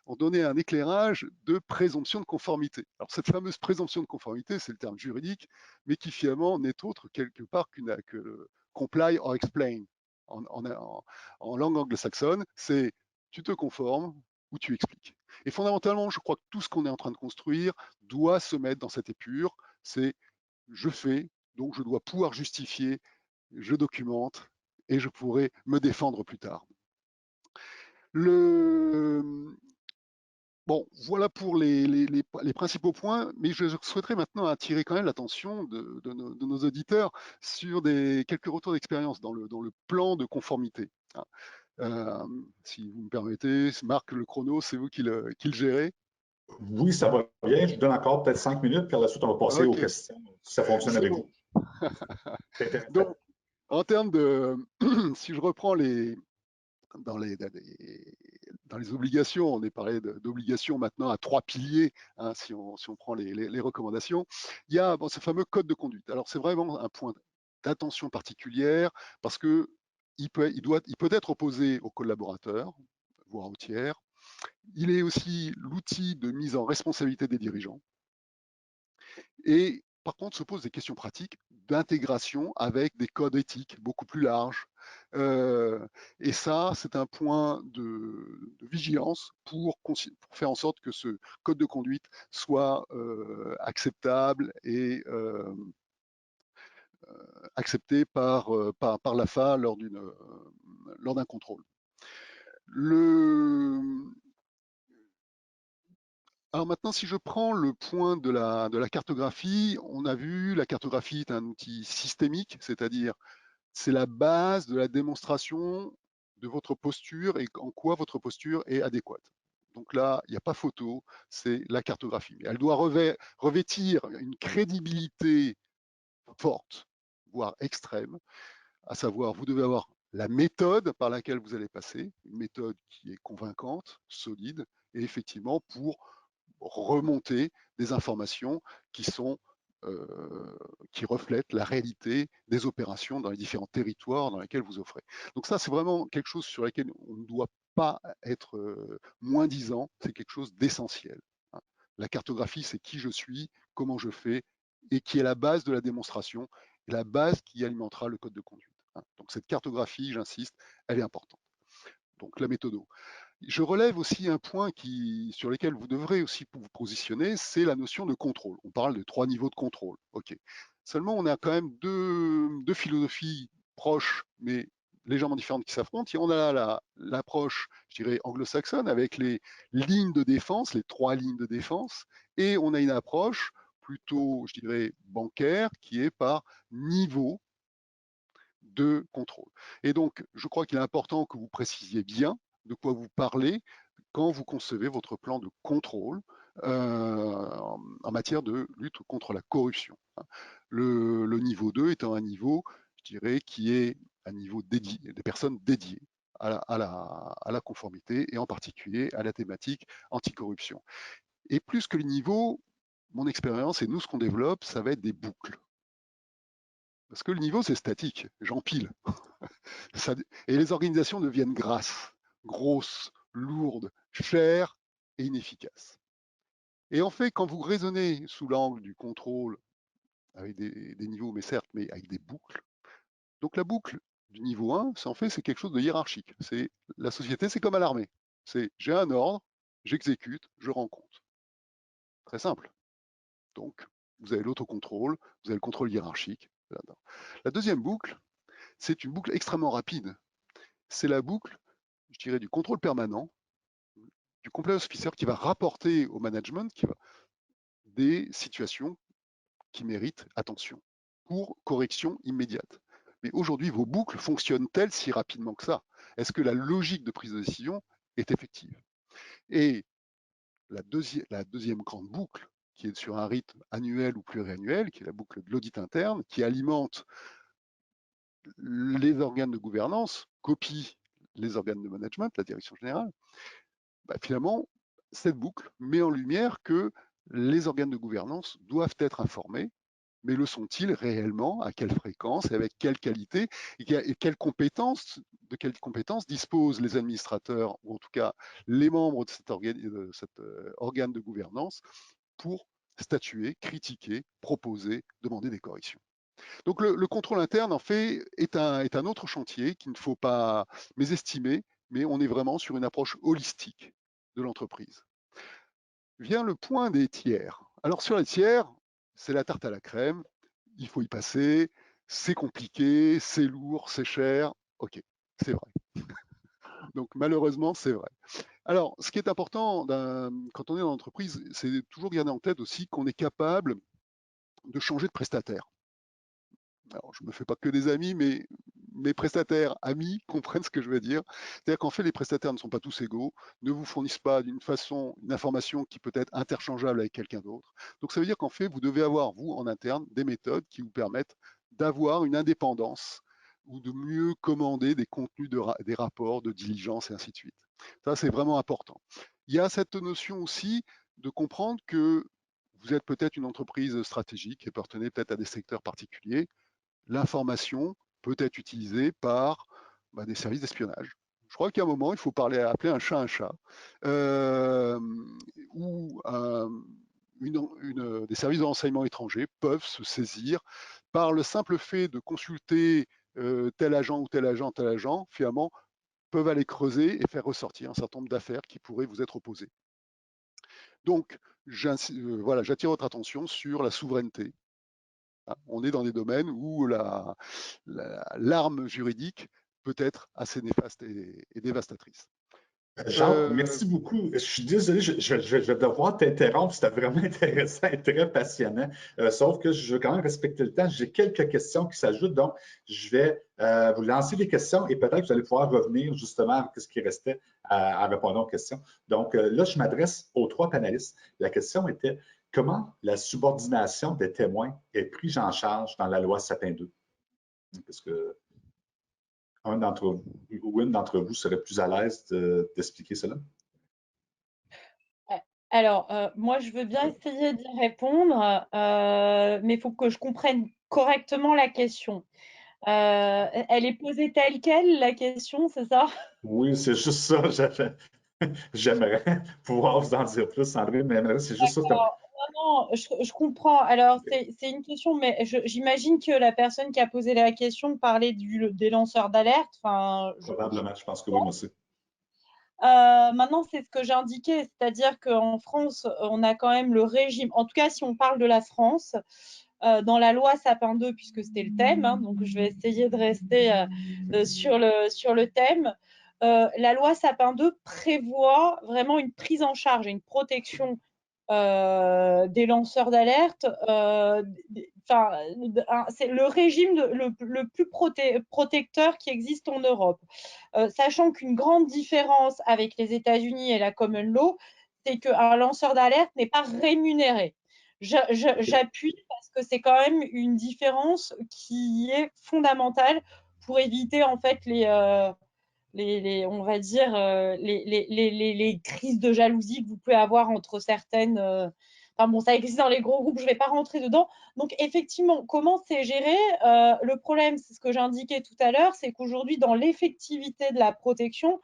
D: ont donné un éclairage de présomption de conformité. Alors, cette fameuse présomption de conformité, c'est le terme juridique, mais qui finalement n'est autre quelque part que comply or explain. En langue anglo-saxonne, c'est tu te conformes ou tu expliques. Et fondamentalement, je crois que tout ce qu'on est en train de construire doit se mettre dans cette épure. C'est je fais, donc je dois pouvoir justifier, je documente et je pourrai me défendre plus tard. Bon, voilà pour les principaux points, mais je souhaiterais maintenant attirer quand même l'attention de nos auditeurs sur quelques retours d'expérience dans le plan de conformité. Si vous me permettez, Marc, le chrono, c'est vous qui le gérez.
A: Oui, ça va bien. Je vous donne encore peut-être 5 minutes, puis à la suite, on va passer aux
D: Ok,
A: questions, si ça fonctionne avec
D: bon.
A: vous. C'est intéressant.
D: Donc, en termes de, si je reprends dans les obligations, on est parlé d'obligations maintenant à 3 piliers, hein, si on prend les recommandations. Il y a ce fameux code de conduite. Alors, c'est vraiment un point d'attention particulière parce que il peut être opposé aux collaborateurs, voire aux tiers. Il est aussi l'outil de mise en responsabilité des dirigeants. Et par contre, se posent des questions pratiques d'intégration avec des codes éthiques beaucoup plus larges. Et ça, c'est un point de vigilance pour faire en sorte que ce code de conduite soit acceptable et accepté par l'AFA lors d'un contrôle. Alors maintenant, si je prends le point de la cartographie, on a vu, la cartographie est un outil systémique, c'est-à-dire c'est la base de la démonstration de votre posture et en quoi votre posture est adéquate. Donc là, il n'y a pas photo, c'est la cartographie. Elle doit revêtir une crédibilité forte, voire extrême, à savoir, vous devez avoir la méthode par laquelle vous allez passer, une méthode qui est convaincante, solide, et effectivement pour remonter des informations qui reflètent la réalité des opérations dans les différents territoires dans lesquels vous offrez. Donc ça, c'est vraiment quelque chose sur lequel on ne doit pas être moins disant, c'est quelque chose d'essentiel. La cartographie, c'est qui je suis, comment je fais, et qui est la base de la démonstration, et la base qui alimentera le code de conduite. Donc cette cartographie, j'insiste, elle est importante. Donc la méthode. Je relève aussi un point sur lequel vous devrez aussi vous positionner, c'est la notion de contrôle. On parle de 3 niveaux de contrôle. Ok. Seulement, on a quand même deux philosophies proches, mais légèrement différentes qui s'affrontent. Et on a l'approche, je dirais, anglo-saxonne avec les lignes de défense, les 3 lignes de défense, et on a une approche plutôt, je dirais, bancaire, qui est par niveau de contrôle. Et donc, je crois qu'il est important que vous précisiez bien de quoi vous parlez quand vous concevez votre plan de contrôle en matière de lutte contre la corruption. Le niveau 2 étant un niveau, je dirais, qui est un niveau dédié, des personnes dédiées à la conformité et en particulier à la thématique anticorruption. Et plus que les niveaux, mon expérience et nous, ce qu'on développe, ça va être des boucles. Parce que le niveau, c'est statique, j'empile. Et les organisations deviennent grosses, lourdes, chères et inefficaces. Et en fait, quand vous raisonnez sous l'angle du contrôle, avec des niveaux, mais certes, mais avec des boucles, donc la boucle du niveau 1, c'est quelque chose de hiérarchique. La société, c'est comme à l'armée. C'est j'ai un ordre, j'exécute, je rends compte. Très simple. Donc, vous avez l'autocontrôle, vous avez le contrôle hiérarchique. La deuxième boucle, c'est une boucle extrêmement rapide. C'est la boucle, je dirais, du contrôle permanent, du compliance officer qui va rapporter au management des situations qui méritent attention pour correction immédiate. Mais aujourd'hui, vos boucles fonctionnent-elles si rapidement que ça? Est-ce que la logique de prise de décision est effective? Et la deuxième grande boucle, qui est sur un rythme annuel ou pluriannuel, qui est la boucle de l'audit interne, qui alimente les organes de gouvernance, copie les organes de management, la direction générale, finalement, cette boucle met en lumière que les organes de gouvernance doivent être informés, mais le sont-ils réellement? À quelle fréquence et avec quelle qualité? Et de quelles compétences disposent les administrateurs, ou en tout cas les membres de cet organe de gouvernance, pour statuer, critiquer, proposer, demander des corrections? Donc le contrôle interne, en fait, est un autre chantier qu'il ne faut pas mésestimer, mais on est vraiment sur une approche holistique de l'entreprise. Vient le point des tiers. Alors sur les tiers, c'est la tarte à la crème, il faut y passer, c'est compliqué, c'est lourd, c'est cher. Ok, c'est vrai. Donc malheureusement, c'est vrai. Alors, ce qui est important quand on est dans l'entreprise, c'est de toujours garder en tête aussi qu'on est capable de changer de prestataire. Alors, je ne me fais pas que des amis, mais mes prestataires amis comprennent ce que je veux dire. C'est-à-dire qu'en fait, les prestataires ne sont pas tous égaux, ne vous fournissent pas d'une façon une information qui peut être interchangeable avec quelqu'un d'autre. Donc ça veut dire qu'en fait, vous devez avoir, vous, en interne, des méthodes qui vous permettent d'avoir une indépendance ou de mieux commander des contenus, des rapports, de diligence et ainsi de suite. Ça, c'est vraiment important. Il y a cette notion aussi de comprendre que vous êtes peut-être une entreprise stratégique et appartenez peut-être à des secteurs particuliers. L'information peut être utilisée par des services d'espionnage. Je crois qu'à un moment, il faut appeler un chat ou des services de renseignement étrangers peuvent se saisir par le simple fait de consulter tel agent ou tel agent, finalement, peuvent aller creuser et faire ressortir un certain nombre d'affaires qui pourraient vous être opposées. Donc, voilà, j'attire votre attention sur la souveraineté. On est dans des domaines où l'arme juridique peut être assez néfaste et dévastatrice.
A: Jacques, merci beaucoup. Je suis désolé, je vais devoir t'interrompre. C'était vraiment intéressant et très passionnant. Sauf que je veux quand même respecter le temps. J'ai quelques questions qui s'ajoutent. Donc, je vais vous lancer des questions et peut-être que vous allez pouvoir revenir justement à ce qui restait à répondre aux questions. Donc, là, je m'adresse aux trois panélistes. La question était comment la subordination des témoins est prise en charge dans la loi Sapin 2? Parce que un d'entre vous ou une d'entre vous serait plus à l'aise d'expliquer cela?
B: Alors, moi, je veux bien essayer d'y répondre, mais il faut que je comprenne correctement la question. Elle est posée telle quelle, la question, c'est ça?
A: Oui, c'est juste ça. J'aimerais pouvoir vous en dire plus, André, mais c'est juste ça.
B: Non, je comprends. Alors, c'est une question, mais j'imagine que la personne qui a posé la question parlait des lanceurs d'alerte. Enfin,
A: Probablement, je pense que oui, moi aussi.
B: maintenant, c'est ce que j'ai indiqué, c'est-à-dire qu'en France, on a quand même le régime, en tout cas si on parle de la France, dans la loi Sapin 2, puisque c'était le thème, hein, donc je vais essayer de rester sur le thème. La loi Sapin 2 prévoit vraiment une prise en charge et une protection des lanceurs d'alerte. C'est le régime le plus protecteur qui existe en Europe. Sachant qu'une grande différence avec les États-Unis et la common law, c'est qu'un lanceur d'alerte n'est pas rémunéré. J'appuie parce que c'est quand même une différence qui est fondamentale pour éviter en fait on va dire les crises de jalousie que vous pouvez avoir entre certaines. Enfin bon, ça existe dans les gros groupes, je ne vais pas rentrer dedans. Donc effectivement, comment c'est géré? Le problème, c'est ce que j'indiquais tout à l'heure, c'est qu'aujourd'hui, dans l'effectivité de la protection,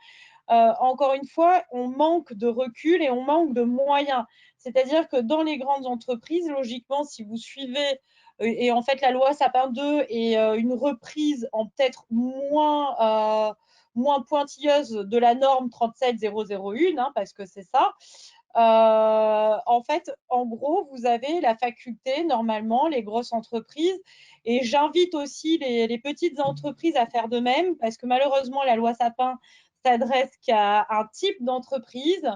B: encore une fois, on manque de recul et on manque de moyens. C'est-à-dire que dans les grandes entreprises, logiquement, si vous suivez, et en fait la loi Sapin 2 est une reprise en peut-être moins pointilleuse de la norme 37001, hein, parce que c'est ça. En fait, en gros, vous avez la faculté, normalement, les grosses entreprises, et j'invite aussi les petites entreprises à faire de même, parce que malheureusement, la loi Sapin s'adresse qu'à un type d'entreprise,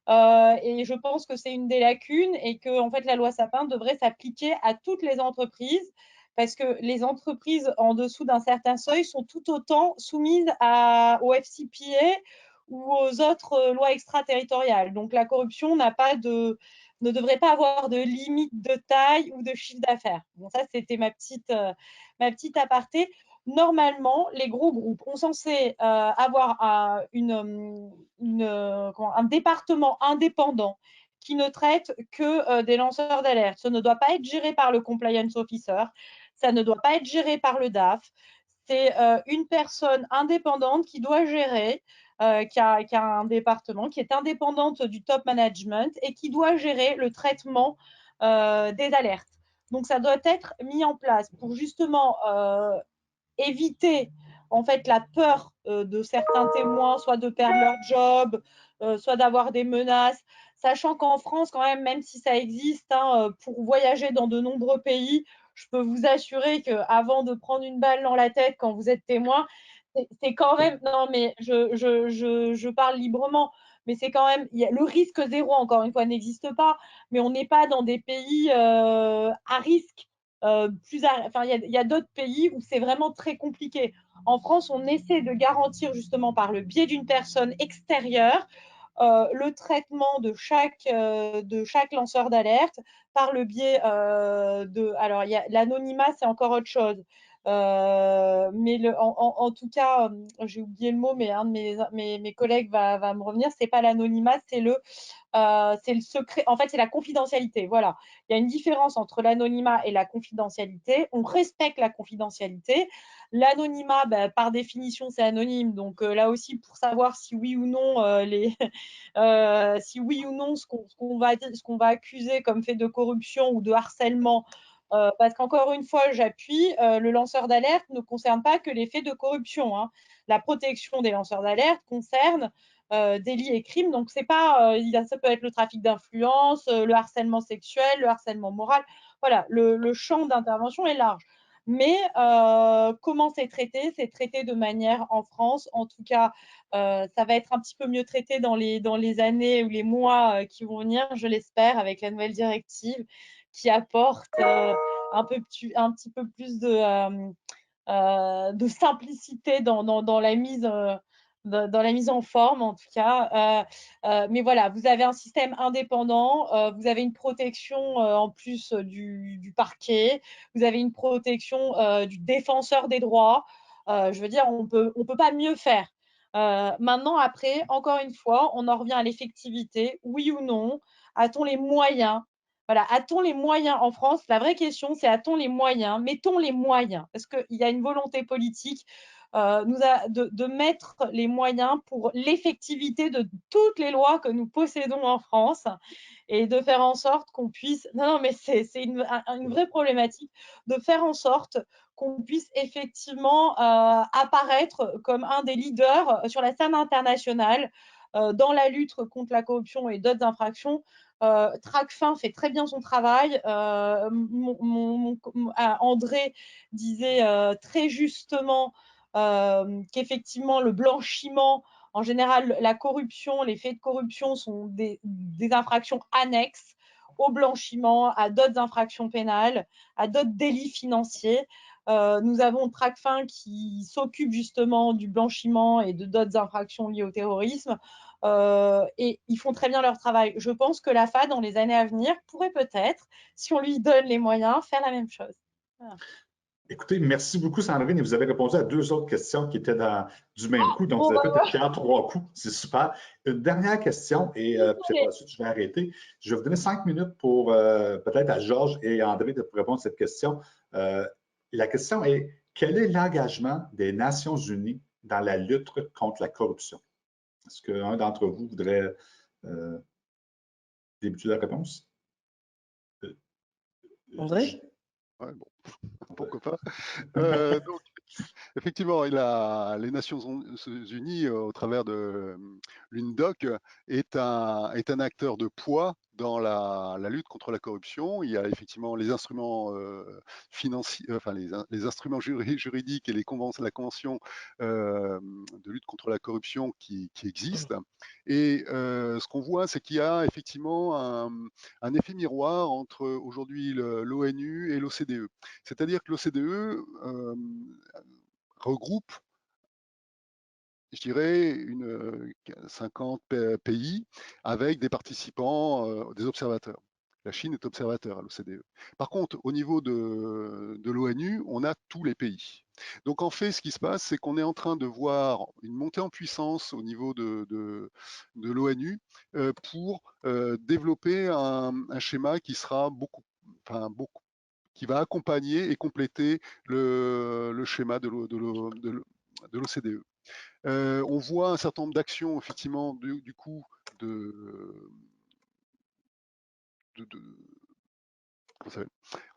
B: et je pense que c'est une des lacunes, et que en fait, la loi Sapin devrait s'appliquer à toutes les entreprises, parce que les entreprises en dessous d'un certain seuil sont tout autant soumises au FCPA ou aux autres lois extraterritoriales. Donc la corruption ne devrait pas avoir de limite de taille ou de chiffre d'affaires. Bon, ça, c'était ma petite aparté. Normalement, les gros groupes ont censé avoir un département indépendant qui ne traite que des lanceurs d'alerte. Ça ne doit pas être géré par le compliance officer, ça ne doit pas être géré par le DAF. C'est une personne indépendante qui doit gérer, qui a un département, qui est indépendante du top management et qui doit gérer le traitement des alertes. Donc, ça doit être mis en place pour justement éviter en fait la peur de certains témoins, soit de perdre leur job, soit d'avoir des menaces, sachant qu'en France quand même si ça existe, hein, pour voyager dans de nombreux pays, je peux vous assurer qu'avant de prendre une balle dans la tête quand vous êtes témoin, c'est quand même, non mais je parle librement, mais c'est quand même, le risque zéro encore une fois n'existe pas, mais on n'est pas dans des pays à risque enfin, il y a d'autres pays où c'est vraiment très compliqué. En France, on essaie de garantir justement par le biais d'une personne extérieure le traitement de chaque lanceur d'alerte par le biais alors l'anonymat, c'est encore autre chose. Mais en tout cas, j'ai oublié le mot, mais un de mes collègues va me revenir, c'est pas l'anonymat, c'est le secret, en fait, c'est la confidentialité. Voilà. Il y a une différence entre l'anonymat et la confidentialité. On respecte la confidentialité. L'anonymat, par définition, c'est anonyme. Donc là aussi, pour savoir si oui ou non, si oui ou non ce qu'on va accuser comme fait de corruption ou de harcèlement, parce qu'encore une fois, j'appuie, le lanceur d'alerte ne concerne pas que les faits de corruption, hein. La protection des lanceurs d'alerte concerne délits et crimes. Donc, c'est pas, ça peut être le trafic d'influence, le harcèlement sexuel, le harcèlement moral. Voilà, le champ d'intervention est large. Mais comment c'est traité? C'est traité de manière, en France, en tout cas, ça va être un petit peu mieux traité dans les années ou les mois qui vont venir, je l'espère, avec la nouvelle directive qui apporte un petit peu plus de simplicité dans la mise en forme, en tout cas. Mais voilà, vous avez un système indépendant, vous avez une protection en plus du parquet, vous avez une protection du défenseur des droits. Je veux dire, on peut pas mieux faire. Maintenant, après, encore une fois, on en revient à l'effectivité, oui ou non. A-t-on les moyens? Voilà, a-t-on les moyens en France? La vraie question, c'est a-t-on les moyens? Mettons les moyens. Est-ce qu'il y a une volonté politique de mettre les moyens pour l'effectivité de toutes les lois que nous possédons en France et de faire en sorte qu'on puisse… Non, mais c'est une vraie problématique de faire en sorte qu'on puisse effectivement apparaître comme un des leaders sur la scène internationale dans la lutte contre la corruption et d'autres infractions. Tracfin fait très bien son travail. André disait très justement qu'effectivement le blanchiment, en général la corruption, les faits de corruption sont des infractions annexes au blanchiment, à d'autres infractions pénales, à d'autres délits financiers. Nous avons Tracfin qui s'occupe justement du blanchiment et de d'autres infractions liées au terrorisme. Et ils font très bien leur travail. Je pense que l'AFA, dans les années à venir, pourrait peut-être, si on lui donne les moyens, faire la même chose. Voilà.
A: Écoutez, merci beaucoup, Sandrine. Et vous avez répondu à 2 autres questions qui étaient du même coup. Donc, vous avez fait Pierre 3 coups. C'est super. Une dernière question, et puis par la suite, je vais arrêter. Je vais vous donner 5 minutes pour peut-être à Georges et André de répondre à cette question. La question est, quel est l'engagement des Nations unies dans la lutte contre la corruption? Est-ce qu'un d'entre vous voudrait débuter la réponse?
C: André?
D: Ouais, bon, pourquoi pas. Donc, effectivement, les Nations Unies, au travers de l'UNDOC, est un acteur de poids dans la lutte contre la corruption. Il y a effectivement les instruments financiers, enfin les instruments juridiques et la convention de lutte contre la corruption qui existent. Et ce qu'on voit, c'est qu'il y a effectivement un effet miroir entre aujourd'hui l'ONU et l'OCDE. C'est-à-dire que l'OCDE regroupe, je dirais, 50 pays avec des participants, des observateurs. La Chine est observateur à l'OCDE. Par contre, au niveau de l'ONU, on a tous les pays. Donc en fait, ce qui se passe, c'est qu'on est en train de voir une montée en puissance au niveau de l'ONU pour développer un schéma qui sera qui va accompagner et compléter le schéma de l'OCDE. On voit un certain nombre d'actions, effectivement, du coup,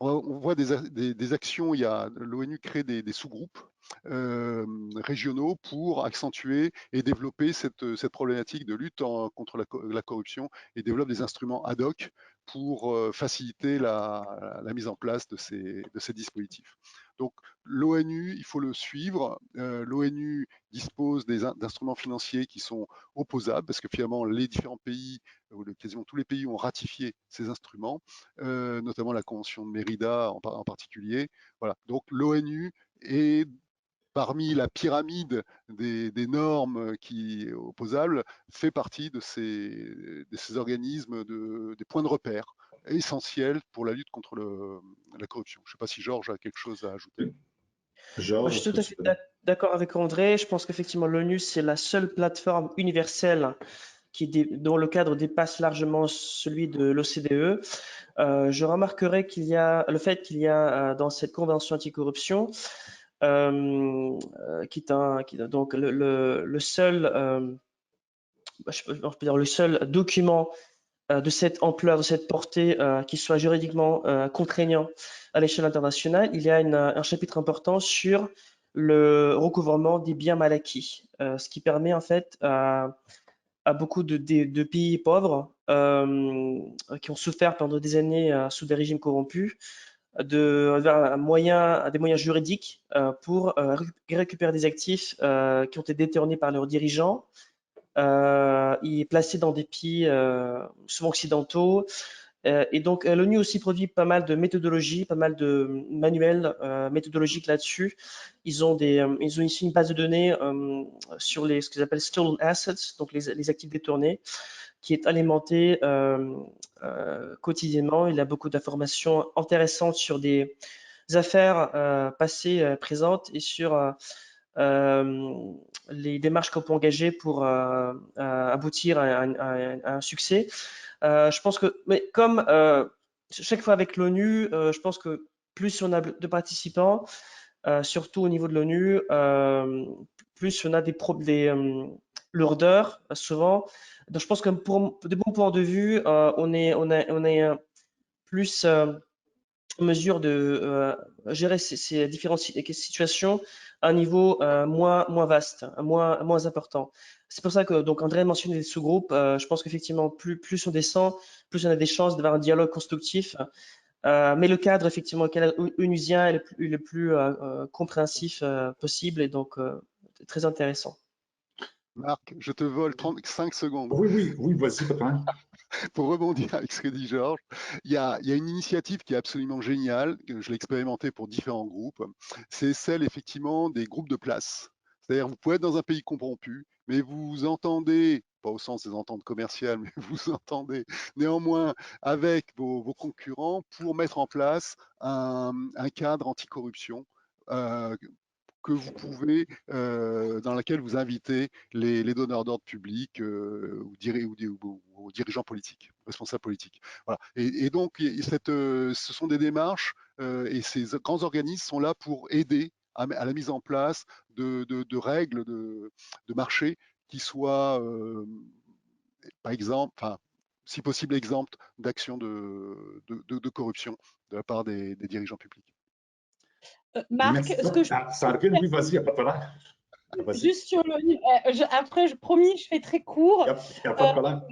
D: on voit des actions. Il y a l'ONU crée des sous-groupes régionaux pour accentuer et développer cette problématique de lutte contre la corruption et développe des instruments ad hoc pour faciliter la mise en place de ces dispositifs. Donc l'ONU, il faut le suivre. L'ONU dispose d'instruments financiers qui sont opposables parce que finalement les différents pays, ou quasiment tous les pays ont ratifié ces instruments, notamment la Convention de Mérida en particulier. Voilà. Donc l'ONU est parmi la pyramide des normes opposables, fait partie de ces organismes, des points de repère essentiels pour la lutte contre la corruption. Je ne sais pas si Georges a quelque chose à ajouter.
C: Moi,
A: Georges,
C: je
A: est-ce
C: suis
A: que
C: tout à
A: tu
C: fait
A: peux...
C: d'accord avec André. Je pense qu'effectivement, l'ONU, c'est la seule plateforme universelle dont le cadre dépasse largement celui de l'OCDE. Je remarquerai qu'il y a le fait qu'il y a dans cette convention anticorruption, donc le seul, je peux dire le seul document de cette ampleur, de cette portée, qui soit juridiquement contraignant à l'échelle internationale. Il y a un chapitre important sur le recouvrement des biens mal acquis, ce qui permet en fait à beaucoup de pays pauvres qui ont souffert pendant des années sous des régimes corrompus des moyens juridiques pour récupérer des actifs qui ont été détournés par leurs dirigeants et placés dans des pays souvent occidentaux. Et donc, l'ONU aussi produit pas mal de méthodologies, pas mal de manuels méthodologiques là-dessus. Ils ont ici une base de données sur ce qu'ils appellent stolen assets, donc les actifs détournés, qui est alimentée quotidiennement. Il y a beaucoup d'informations intéressantes sur des affaires passées, présentes et sur les démarches qu'on peut engager pour aboutir à un succès. Je pense que, mais comme chaque fois avec l'ONU, je pense que plus on a de participants, surtout au niveau de l'ONU, plus on a des lourdeurs souvent. Donc je pense que pour de bons points de vue, on est plus en mesure de gérer ces différentes situations à un niveau moins vaste, moins important. C'est pour ça que donc André a mentionné les sous-groupes. Je pense qu'effectivement, plus on descend, plus on a des chances d'avoir un dialogue constructif. Mais le cadre effectivement onusien est le plus compréhensif possible et donc très intéressant.
D: Marc, je te vole 35 secondes.
A: Oui, vas-y, Bertrand.
D: Pour rebondir avec ce que dit Georges, il y a une initiative qui est absolument géniale, que je l'ai expérimentée pour différents groupes, c'est celle effectivement des groupes de place. C'est-à-dire vous pouvez être dans un pays corrompu, mais vous entendez, pas au sens des ententes commerciales, mais vous entendez néanmoins avec vos concurrents pour mettre en place un cadre anticorruption que vous pouvez, dans laquelle vous invitez les donneurs d'ordre publics ou dirigeants politiques, responsables politiques. Voilà. Et donc, ce sont des démarches et ces grands organismes sont là pour aider à la mise en place de règles de marché qui soient, par exemple, enfin, si possible, exemptes d'actions de corruption de la part des dirigeants publics.
B: Marc,
A: Merci.
B: ce que je
A: Sandrine, oui, vas-y, il n'y a pas de problème.
B: juste sur l'ONU, après, promis, je fais très court.
A: Il n'y a pas de problème.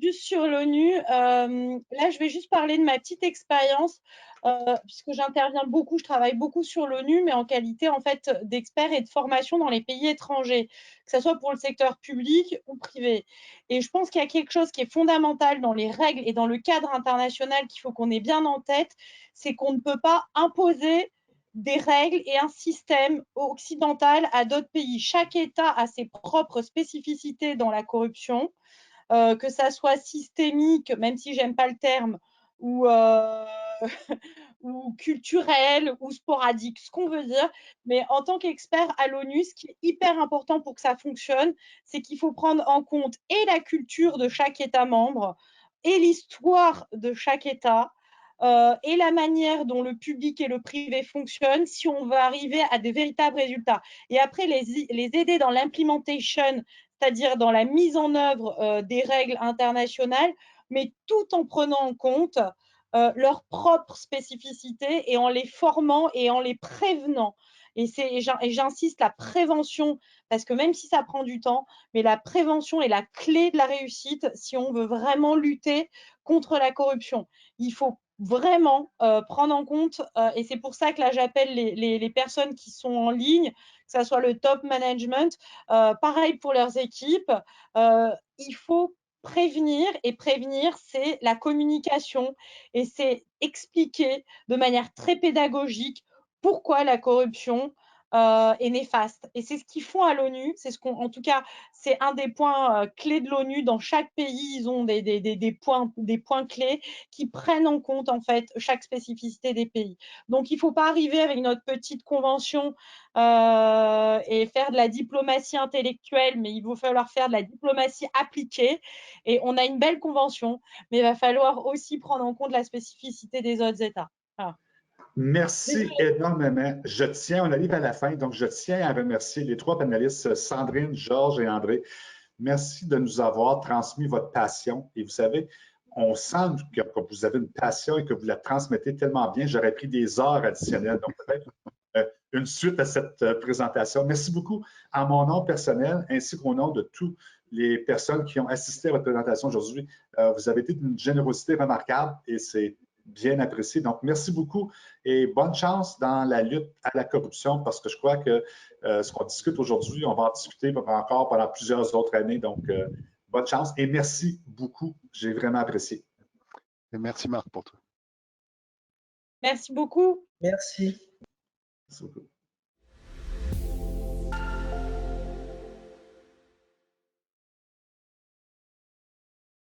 B: Juste sur l'ONU, là, je vais juste parler de ma petite expérience, puisque j'interviens beaucoup, je travaille beaucoup sur l'ONU, mais en qualité en fait d'expert et de formation dans les pays étrangers, que ce soit pour le secteur public ou privé. Et je pense qu'il y a quelque chose qui est fondamental dans les règles et dans le cadre international qu'il faut qu'on ait bien en tête, c'est qu'on ne peut pas imposer des règles et un système occidental à d'autres pays. Chaque État a ses propres spécificités dans la corruption. Que ça soit systémique, même si j'aime pas le terme, ou, ou culturel, ou sporadique, ce qu'on veut dire. Mais en tant qu'expert à l'ONU, ce qui est hyper important pour que ça fonctionne, c'est qu'il faut prendre en compte et la culture de chaque État membre, et l'histoire de chaque État, et la manière dont le public et le privé fonctionnent si on veut arriver à des véritables résultats. Et après, les aider dans l'implementation, c'est-à-dire dans la mise en œuvre des règles internationales, mais tout en prenant en compte leurs propres spécificités et en les formant et en les prévenant. Et j'insiste, la prévention, parce que même si ça prend du temps, mais la prévention est la clé de la réussite si on veut vraiment lutter contre la corruption. Il faut vraiment prendre en compte, et c'est pour ça que là j'appelle les personnes qui sont en ligne, que ce soit le top management, pareil pour leurs équipes, il faut prévenir, et prévenir, c'est la communication, et c'est expliquer de manière très pédagogique pourquoi la corruption est néfaste. Et c'est ce qu'ils font à l'ONU, c'est en tout cas, c'est un des points clés de l'ONU. Dans chaque pays, ils ont des points clés qui prennent en compte en fait chaque spécificité des pays. Donc, il ne faut pas arriver avec notre petite convention et faire de la diplomatie intellectuelle, mais il va falloir faire de la diplomatie appliquée. Et on a une belle convention, mais il va falloir aussi prendre en compte la spécificité des autres États. Voilà.
A: Merci énormément. On arrive à la fin, donc je tiens à remercier les 3 panélistes, Sandrine, Georges et André. Merci de nous avoir transmis votre passion. Et vous savez, on sent que vous avez une passion et que vous la transmettez tellement bien. J'aurais pris des heures additionnelles. Donc, peut-être une suite à cette présentation. Merci beaucoup en mon nom personnel ainsi qu'au nom de toutes les personnes qui ont assisté à votre présentation aujourd'hui. Vous avez été d'une générosité remarquable et c'est bien apprécié. Donc, merci beaucoup et bonne chance dans la lutte à la corruption parce que je crois que ce qu'on discute aujourd'hui, on va en discuter encore pendant plusieurs autres années. Donc, bonne chance et merci beaucoup. J'ai vraiment apprécié.
D: Et merci Marc pour tout.
B: Merci beaucoup.
C: Merci.
A: Merci beaucoup.